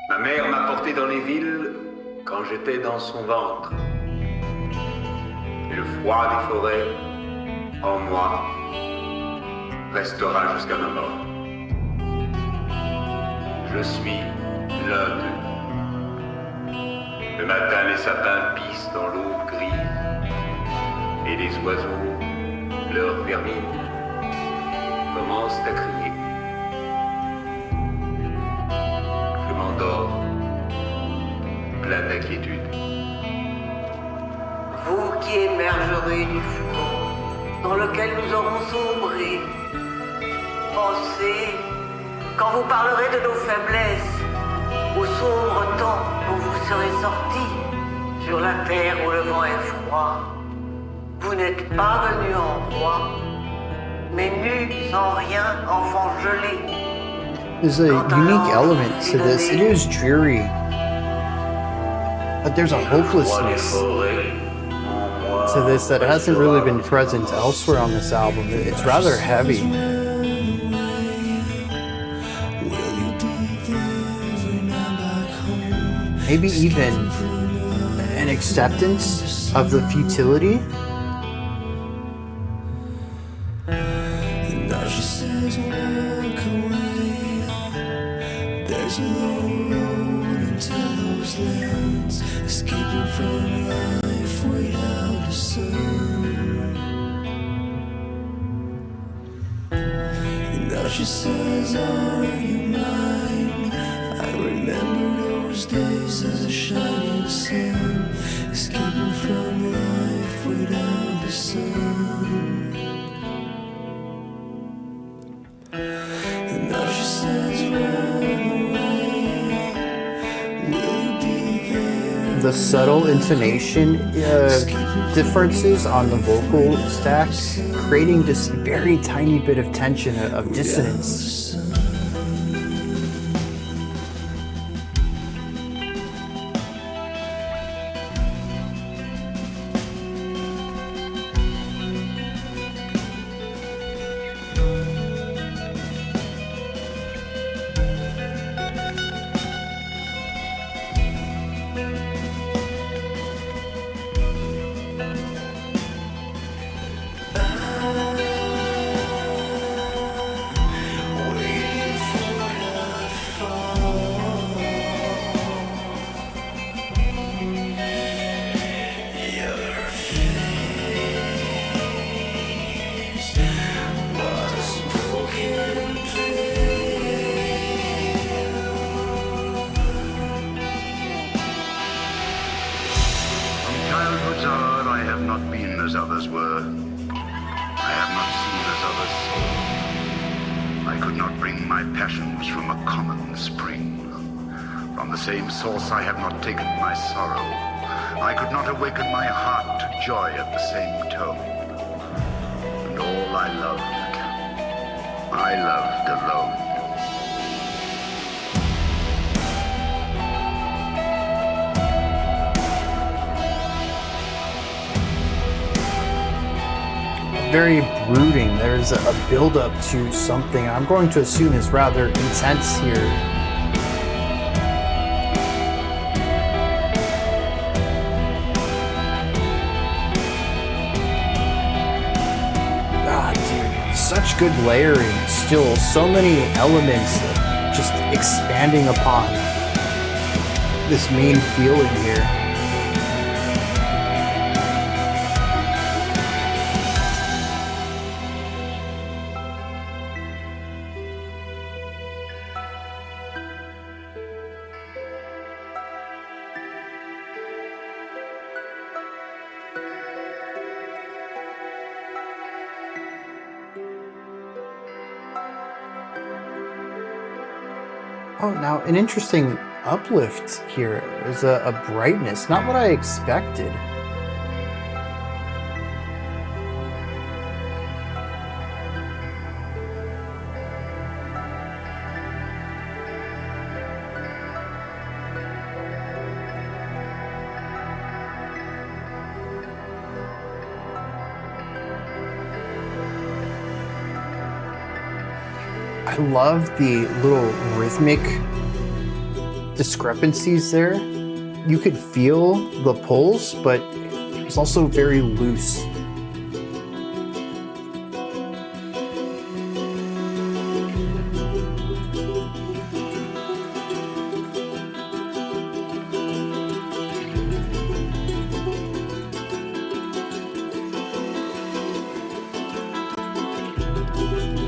Ma mère m'a porté dans les villes quand j'étais dans son ventre. Et le froid des forêts, en moi, restera jusqu'à ma mort. Je suis l'un d'eux. Le matin, les sapins pissent dans l'aube grise, et les oiseaux, leur vermine, commencent à crier. Je m'endors, plein d'inquiétude. Vous qui émergerez du flot dans lequel nous aurons sombré, pensez, quand vous parlerez de nos faiblesses, au sombre temps où vous serez sortis, sur la terre où le vent est froid, vous n'êtes pas venus en roi, mais nus, sans rien, enfants gelés. There's a unique element to this. It is dreary, but there's a hopelessness to this that hasn't really been present elsewhere on this album. It's rather heavy. Maybe even an acceptance of the futility. There's a long road into those lands, escaping from life without a sun. And now she says, are you mine? I remember those days as a shining sun, escaping from life without the sun. And now she says, the subtle intonation differences on the vocal stack, creating this very tiny bit of tension, of dissonance. As others were. I have not seen as others saw. I could not bring my passions from a common spring. From the same source I have not taken my sorrow. I could not awaken my heart to joy at the same tone. And all I loved alone. very brooding. There's a build-up to something I'm going to assume is rather intense here. Ah, dude, such good layering still. So many elements just expanding upon this main feeling here. Oh, now an interesting uplift here. There's a brightness, not what I expected. I love the little rhythmic discrepancies there. You could feel the pulse, but it's also very loose.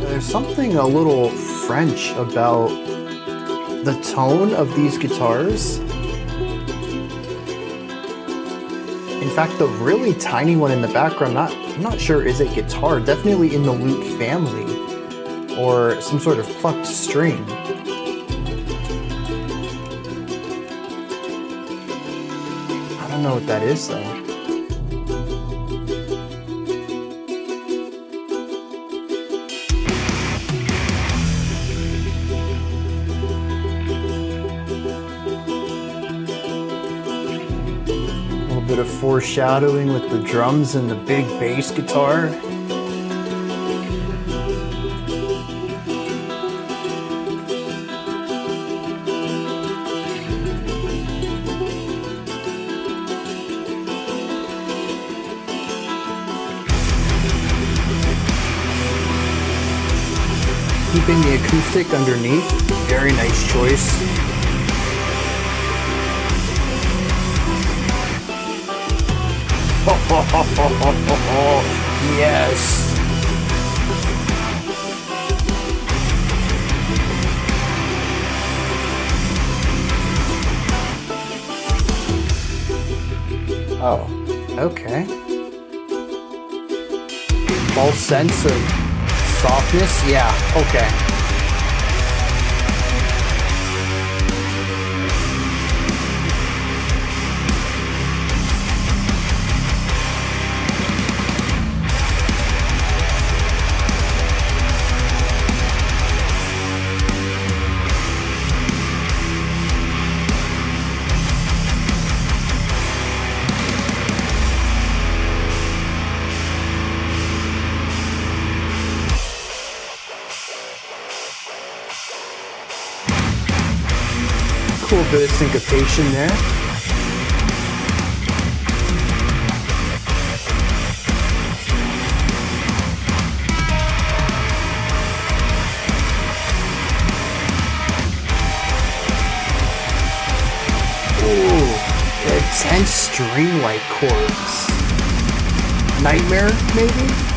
There's something a little French about the tone of these guitars. In fact, the really tiny one in the background, I'm not sure is it guitar, definitely in the lute family, or some sort of plucked string. I don't know what that is though. Bit of foreshadowing with the drums and the big bass guitar. Keeping the acoustic underneath, very nice choice. Yes. Oh, okay. False sense of softness? Yeah, okay. Cool bit of syncopation there. Ooh, intense string-like chords. Nightmare, maybe?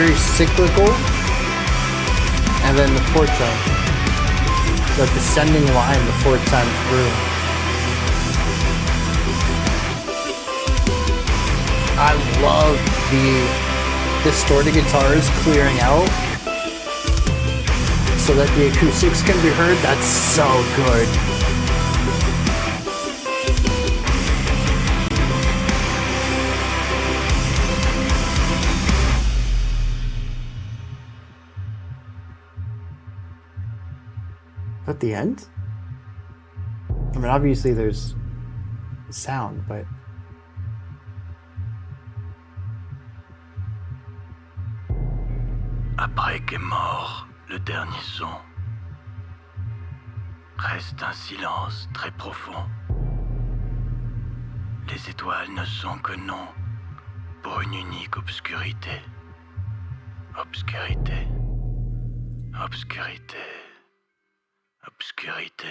very cyclical, and then the fourth time, the descending line the fourth time through. I love the distorted guitars clearing out so that the acoustics can be heard. That's so good. At the end? I mean, obviously there's sound, but... Après qu'est mort le dernier son, reste un silence très profond. Les étoiles ne sont que nom pour une unique obscurité. Obscurité. Obscurité. Obscurité.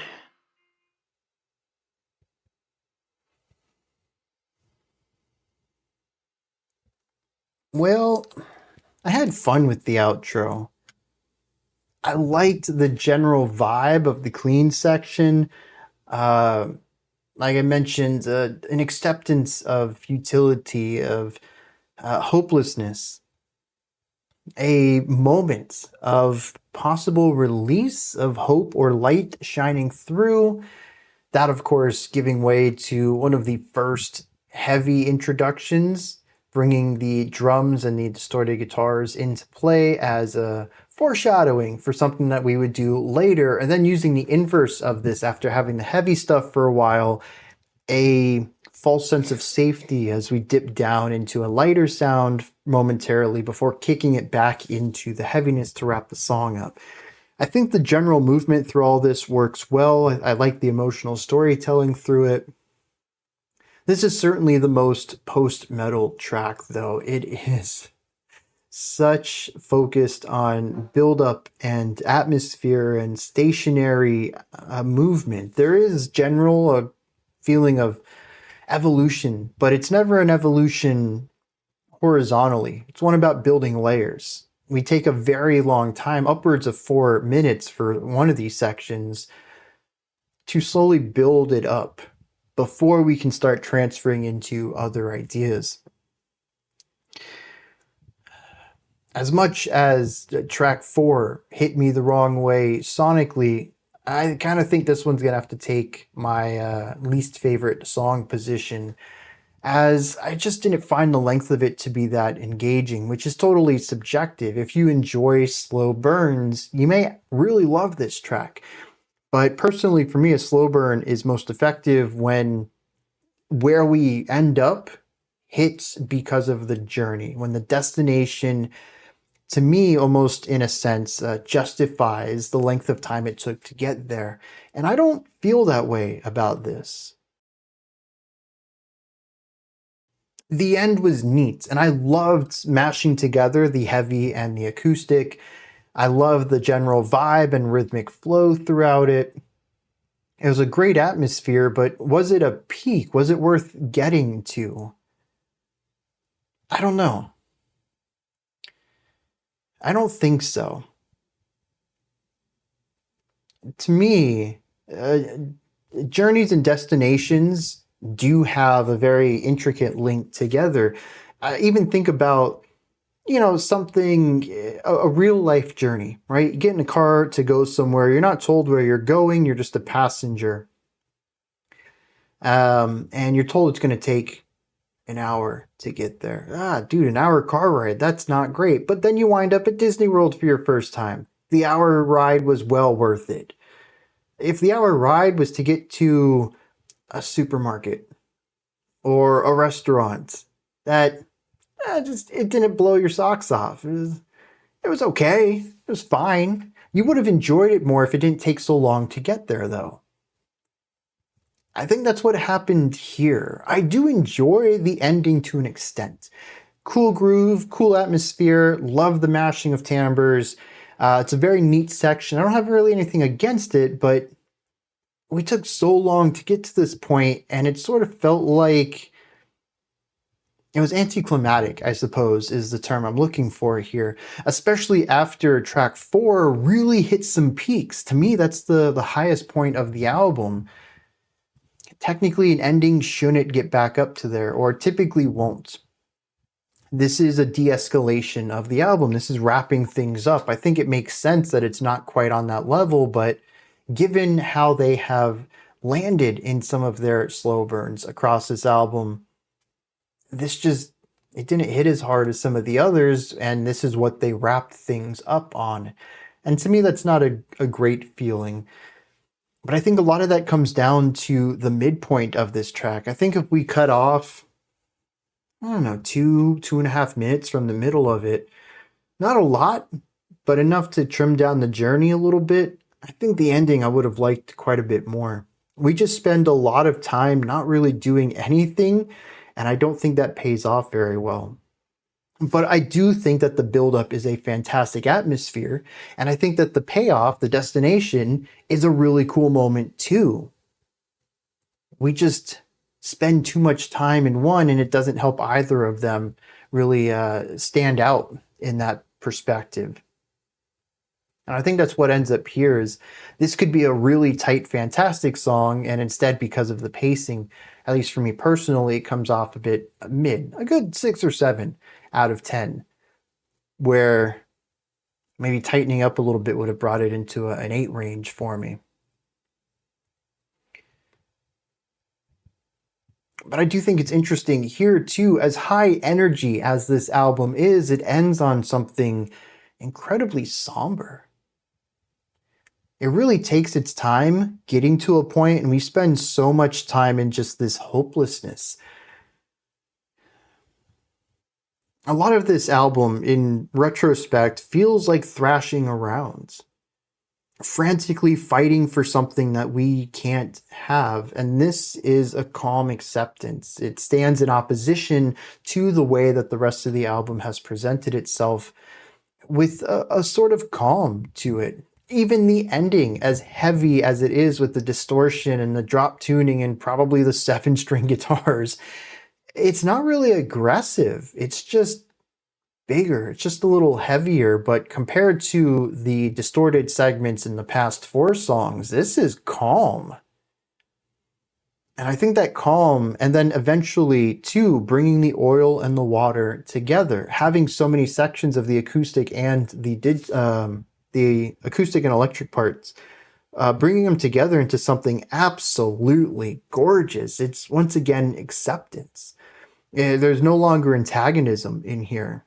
Well, I had fun with the outro. I liked the general vibe of the clean section. Like I mentioned, an acceptance of futility, of hopelessness, a moment of possible release of hope or light shining through. That, of course, giving way to one of the first heavy introductions, bringing the drums and the distorted guitars into play as a foreshadowing for something that we would do later, and then using the inverse of this after having the heavy stuff for a while, a false sense of safety as we dip down into a lighter sound momentarily before kicking it back into the heaviness to wrap the song up. I think the general movement through all this works well. I like the emotional storytelling through it. This is certainly the most post-metal track, though. It is such focused on build-up and atmosphere and stationary movement. There is a feeling of evolution, but it's never an evolution horizontally. It's one about building layers. We take a very long time, upwards of 4 minutes for one of these sections, to slowly build it up before we can start transferring into other ideas. As much as track 4 hit me the wrong way sonically, I kind of think this one's going to have to take my least favorite song position, as I just didn't find the length of it to be that engaging, which is totally subjective. If you enjoy slow burns, you may really love this track. But personally, for me, a slow burn is most effective when where we end up hits because of the journey, when the destination, to me, almost in a sense, justifies the length of time it took to get there. And I don't feel that way about this. The end was neat, and I loved smashing together the heavy and the acoustic. I love the general vibe and rhythmic flow throughout it. It was a great atmosphere, but was it a peak? Was it worth getting to? I don't know. I don't think so. To me, journeys and destinations do have a very intricate link together. Even think about, something, a real life journey, right? You get in a car to go somewhere. You're not told where you're going. You're just a passenger. And you're told it's going to take an hour to get there. Dude, an hour car ride. That's not great. But then you wind up at Disney World for your first time. The hour ride was well worth it. If the hour ride was to get to a supermarket or a restaurant, that it didn't blow your socks off. It was okay. It was fine. You would have enjoyed it more if it didn't take so long to get there, though. I think that's what happened here. I do enjoy the ending to an extent. Cool groove, cool atmosphere, love the mashing of timbres. It's a very neat section. I don't have really anything against it, but we took so long to get to this point, and it sort of felt like It was anticlimactic, I suppose, is the term I'm looking for here, especially after track 4 really hit some peaks. To me, that's the highest point of the album. Technically, an ending shouldn't get back up to there, or typically won't. This is a de-escalation of the album. This is wrapping things up. I think it makes sense that it's not quite on that level, but given how they have landed in some of their slow burns across this album, it didn't hit as hard as some of the others, and this is what they wrapped things up on. And to me, that's not a great feeling. But I think a lot of that comes down to the midpoint of this track. I think if we cut off, I don't know, 2.5 minutes from the middle of it, not a lot, but enough to trim down the journey a little bit, I think the ending I would have liked quite a bit more. We just spend a lot of time not really doing anything, and I don't think that pays off very well. But I do think that the buildup is a fantastic atmosphere, and I think that the payoff, the destination, is a really cool moment too. We just spend too much time in one, and it doesn't help either of them really stand out in that perspective. And I think that's what ends up here is this could be a really tight, fantastic song, and instead, because of the pacing, at least for me personally, it comes off a bit mid, a good 6 or 7 out of 10, where maybe tightening up a little bit would have brought it into an 8 range for me. But I do think it's interesting here too, as high energy as this album is, it ends on something incredibly somber. It really takes its time getting to a point, and we spend so much time in just this hopelessness. A lot of this album, in retrospect, feels like thrashing around, frantically fighting for something that we can't have. And this is a calm acceptance. It stands in opposition to the way that the rest of the album has presented itself, with a sort of calm to it. Even the ending, as heavy as it is with the distortion and the drop tuning and probably the 7-string guitars, it's not really aggressive. It's just bigger. It's just a little heavier, but compared to the distorted segments in the past 4 songs, this is calm. And I think that calm, and then eventually too, bringing the oil and the water together, having so many sections of the acoustic and the acoustic and electric parts, bringing them together into something absolutely gorgeous. It's once again acceptance. There's no longer antagonism in here.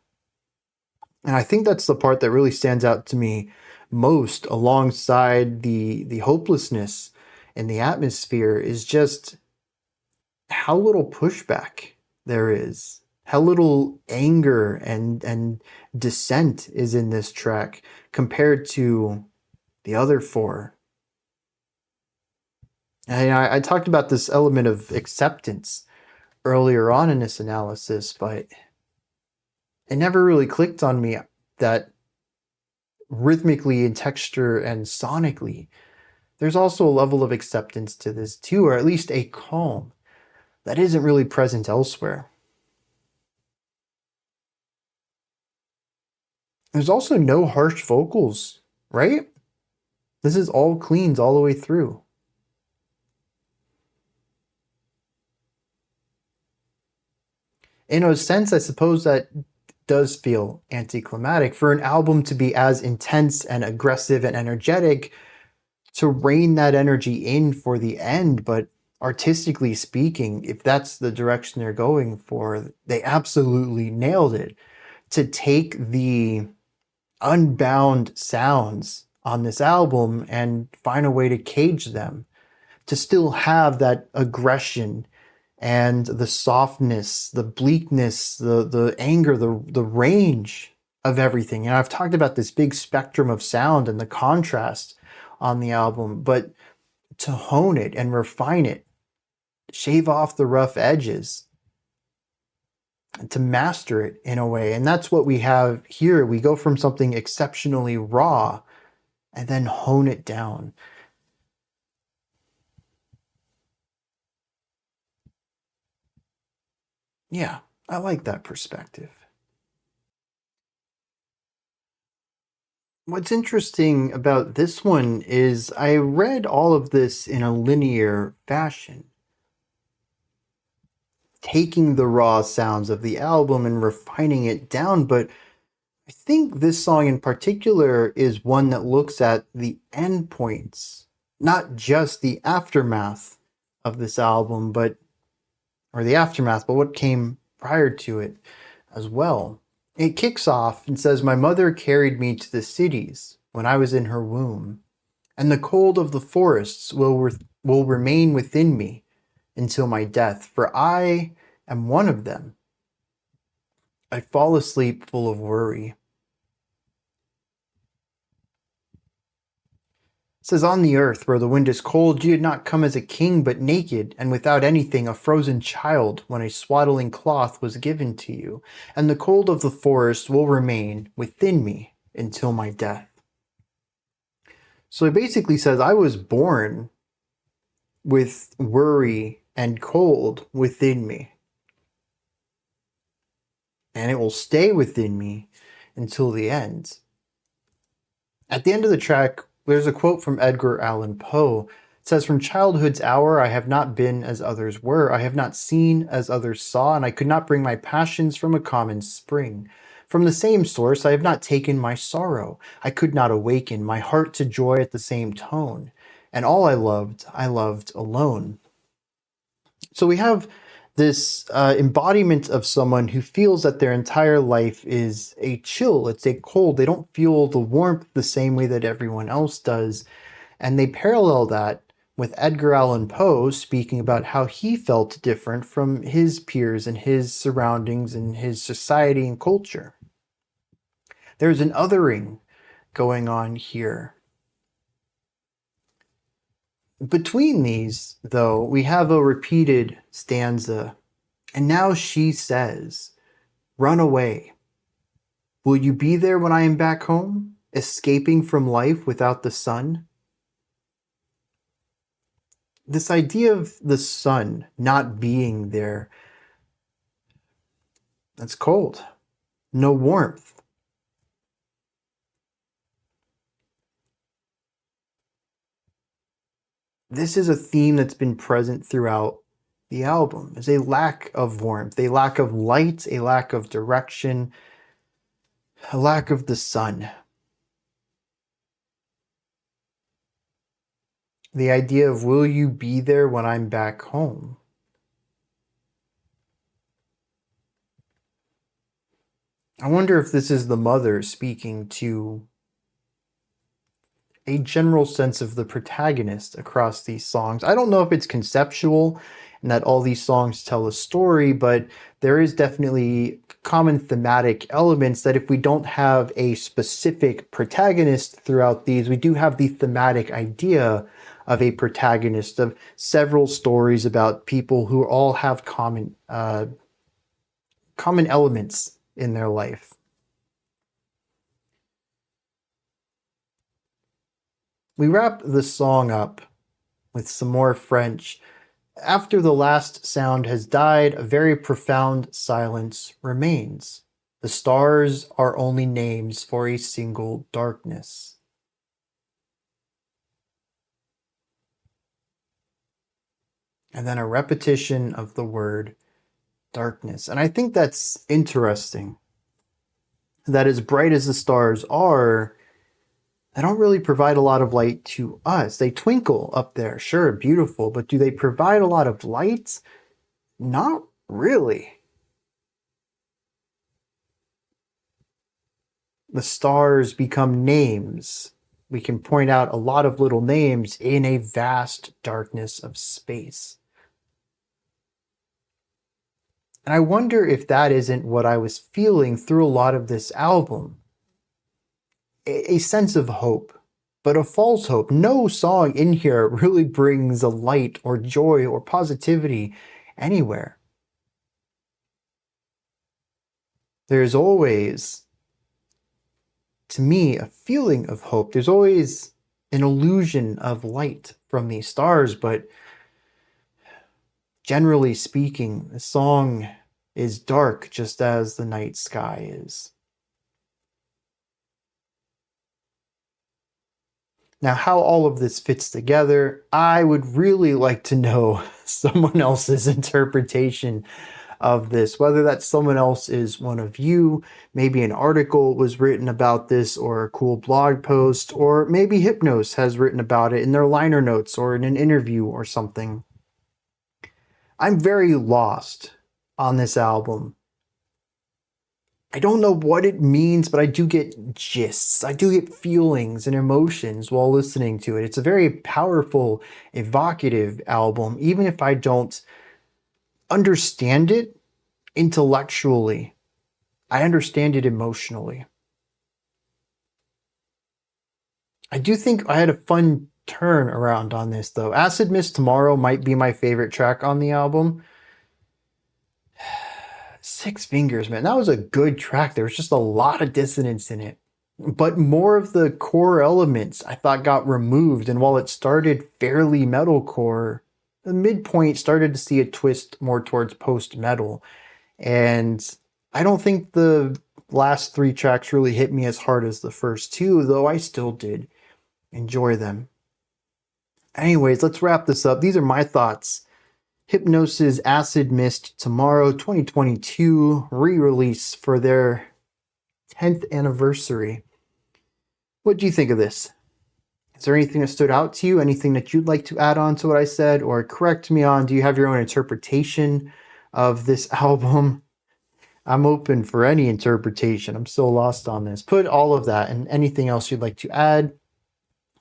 And I think that's the part that really stands out to me most, alongside the hopelessness and the atmosphere, is just how little pushback there is, how little anger and dissent is in this track compared to the other 4. And I talked about this element of acceptance earlier on in this analysis, but it never really clicked on me that rhythmically in texture and sonically, there's also a level of acceptance to this too, or at least a calm that isn't really present elsewhere. There's also no harsh vocals, right? This is all cleans all the way through. In a sense, I suppose that does feel anticlimactic for an album to be as intense and aggressive and energetic, to rein that energy in for the end. But artistically speaking, if that's the direction they're going for, they absolutely nailed it. To take the unbound sounds on this album and find a way to cage them, to still have that aggression and the softness, the bleakness, the anger, the range of everything. And I've talked about this big spectrum of sound and the contrast on the album, but to hone it and refine it, shave off the rough edges, and to master it in a way. And that's what we have here. We go from something exceptionally raw and then hone it down. Yeah, I like that perspective. What's interesting about this one is I read all of this in a linear fashion, taking the raw sounds of the album and refining it down, but I think this song in particular is one that looks at the endpoints, not just the aftermath of this album, or the aftermath, but what came prior to it as well. It kicks off and says, "My mother carried me to the cities when I was in her womb, and the cold of the forests will remain within me until my death, for I am one of them. I fall asleep full of worry." It says, "On the earth where the wind is cold, you did not come as a king, but naked and without anything, a frozen child, when a swaddling cloth was given to you, and the cold of the forest will remain within me until my death." So it basically says, I was born with worry and cold within me, and it will stay within me until the end. At the end of the track, there's a quote from Edgar Allan Poe. It says, "From childhood's hour, I have not been as others were. I have not seen as others saw, and I could not bring my passions from a common spring. From the same source, I have not taken my sorrow. I could not awaken my heart to joy at the same tone. And all I loved alone." So we have this embodiment of someone who feels that their entire life is a chill, it's a cold. They don't feel the warmth the same way that everyone else does. And they parallel that with Edgar Allan Poe speaking about how he felt different from his peers and his surroundings and his society and culture. There's an othering going on here. Between these, though, we have a repeated stanza. "And now she says, 'Run away. Will you be there when I am back home, escaping from life without the sun?'" This idea of the sun not being there, that's cold. No warmth. This is a theme that's been present throughout the album, is a lack of warmth, a lack of light, a lack of direction, a lack of the sun. The idea of, will you be there when I'm back home? I wonder if this is the mother speaking to a general sense of the protagonist across these songs. I don't know if it's conceptual and that all these songs tell a story, but there is definitely common thematic elements that if we don't have a specific protagonist throughout these, we do have the thematic idea of a protagonist, of several stories about people who all have common elements in their life. We wrap the song up with some more French. "After the last sound has died, a very profound silence remains. The stars are only names for a single darkness." And then a repetition of the word darkness. And I think that's interesting. That as bright as the stars are, they don't really provide a lot of light to us. They twinkle up there, sure, beautiful, but do they provide a lot of light? Not really. The stars become names. We can point out a lot of little names in a vast darkness of space. And I wonder if that isn't what I was feeling through a lot of this album. A sense of hope, but a false hope. No song in here really brings a light or joy or positivity anywhere. There's always, to me, a feeling of hope. There's always an illusion of light from these stars, but generally speaking, the song is dark just as the night sky is. Now, how all of this fits together, I would really like to know someone else's interpretation of this, whether that someone else is one of you, maybe an article was written about this, or a cool blog post, or maybe Hypnos has written about it in their liner notes or in an interview or something. I'm very lost on this album. I don't know what it means, but I do get gists. I do get feelings and emotions while listening to it. It's a very powerful, evocative album, even if I don't understand it intellectually. I understand it emotionally. I do think I had a fun turn around on this, though. Acid Mist Tomorrow might be my favorite track on the album. Six Fingers, man, that was a good track. There was just a lot of dissonance in it. But more of the core elements I thought got removed, and while it started fairly metalcore, the midpoint started to see a twist more towards post-metal. And I don't think the last three tracks really hit me as hard as the first two, though I still did enjoy them. Anyways, let's wrap this up. These are my thoughts. Hypnos' Acid Mist Tomorrow 2022 re-release for their 10th anniversary. What do you think of this? Is there anything that stood out to you? Anything that you'd like to add on to what I said or correct me on? Do you have your own interpretation of this album? I'm open for any interpretation. I'm so lost on this. Put all of that and anything else you'd like to add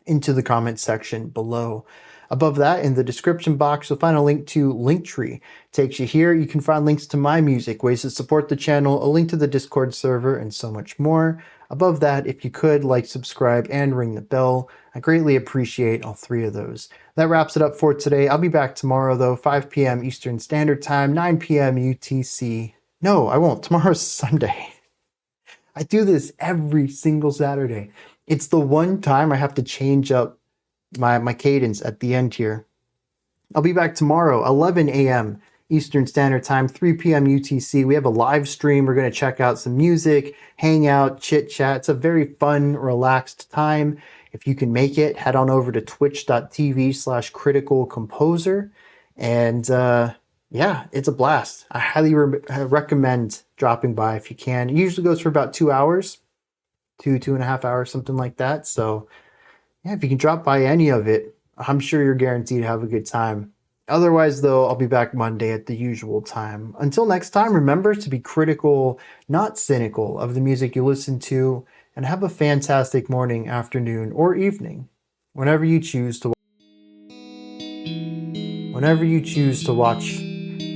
into the comment section below. Above that, in the description box, you'll find a link to Linktree. Takes you here. You can find links to my music, ways to support the channel, a link to the Discord server, and so much more. Above that, if you could, like, subscribe, and ring the bell. I greatly appreciate all three of those. That wraps it up for today. I'll be back tomorrow, though, 5 p.m. Eastern Standard Time, 9 p.m. UTC. No, I won't. Tomorrow's Sunday. I do this every single Saturday. It's the one time I have to change up my cadence at the end here. I'll be back tomorrow, 11 a.m. Eastern Standard Time, 3 p.m. UTC. We have a live stream. We're going to check out some music, hang out, chit chat. It's a very fun, relaxed time. If you can make it, head on over to twitch.tv/criticalcomposer. And yeah, it's a blast. I highly recommend dropping by if you can. It usually goes for about 2 hours, 2.5 hours, something like that. So yeah, if you can drop by any of it, I'm sure you're guaranteed to have a good time. Otherwise, though, I'll be back Monday at the usual time. Until next time, remember to be critical, not cynical, of the music you listen to, and have a fantastic morning, afternoon, or evening, whenever you choose to watch my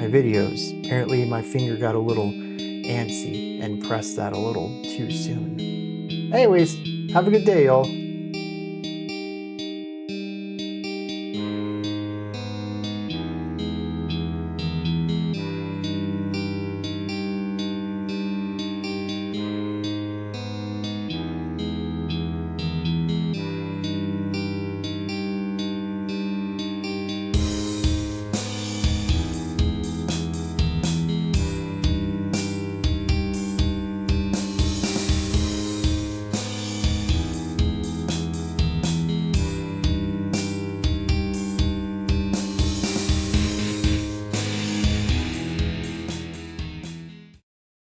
videos. Apparently, my finger got a little antsy and pressed that a little too soon. Anyways, have a good day, y'all.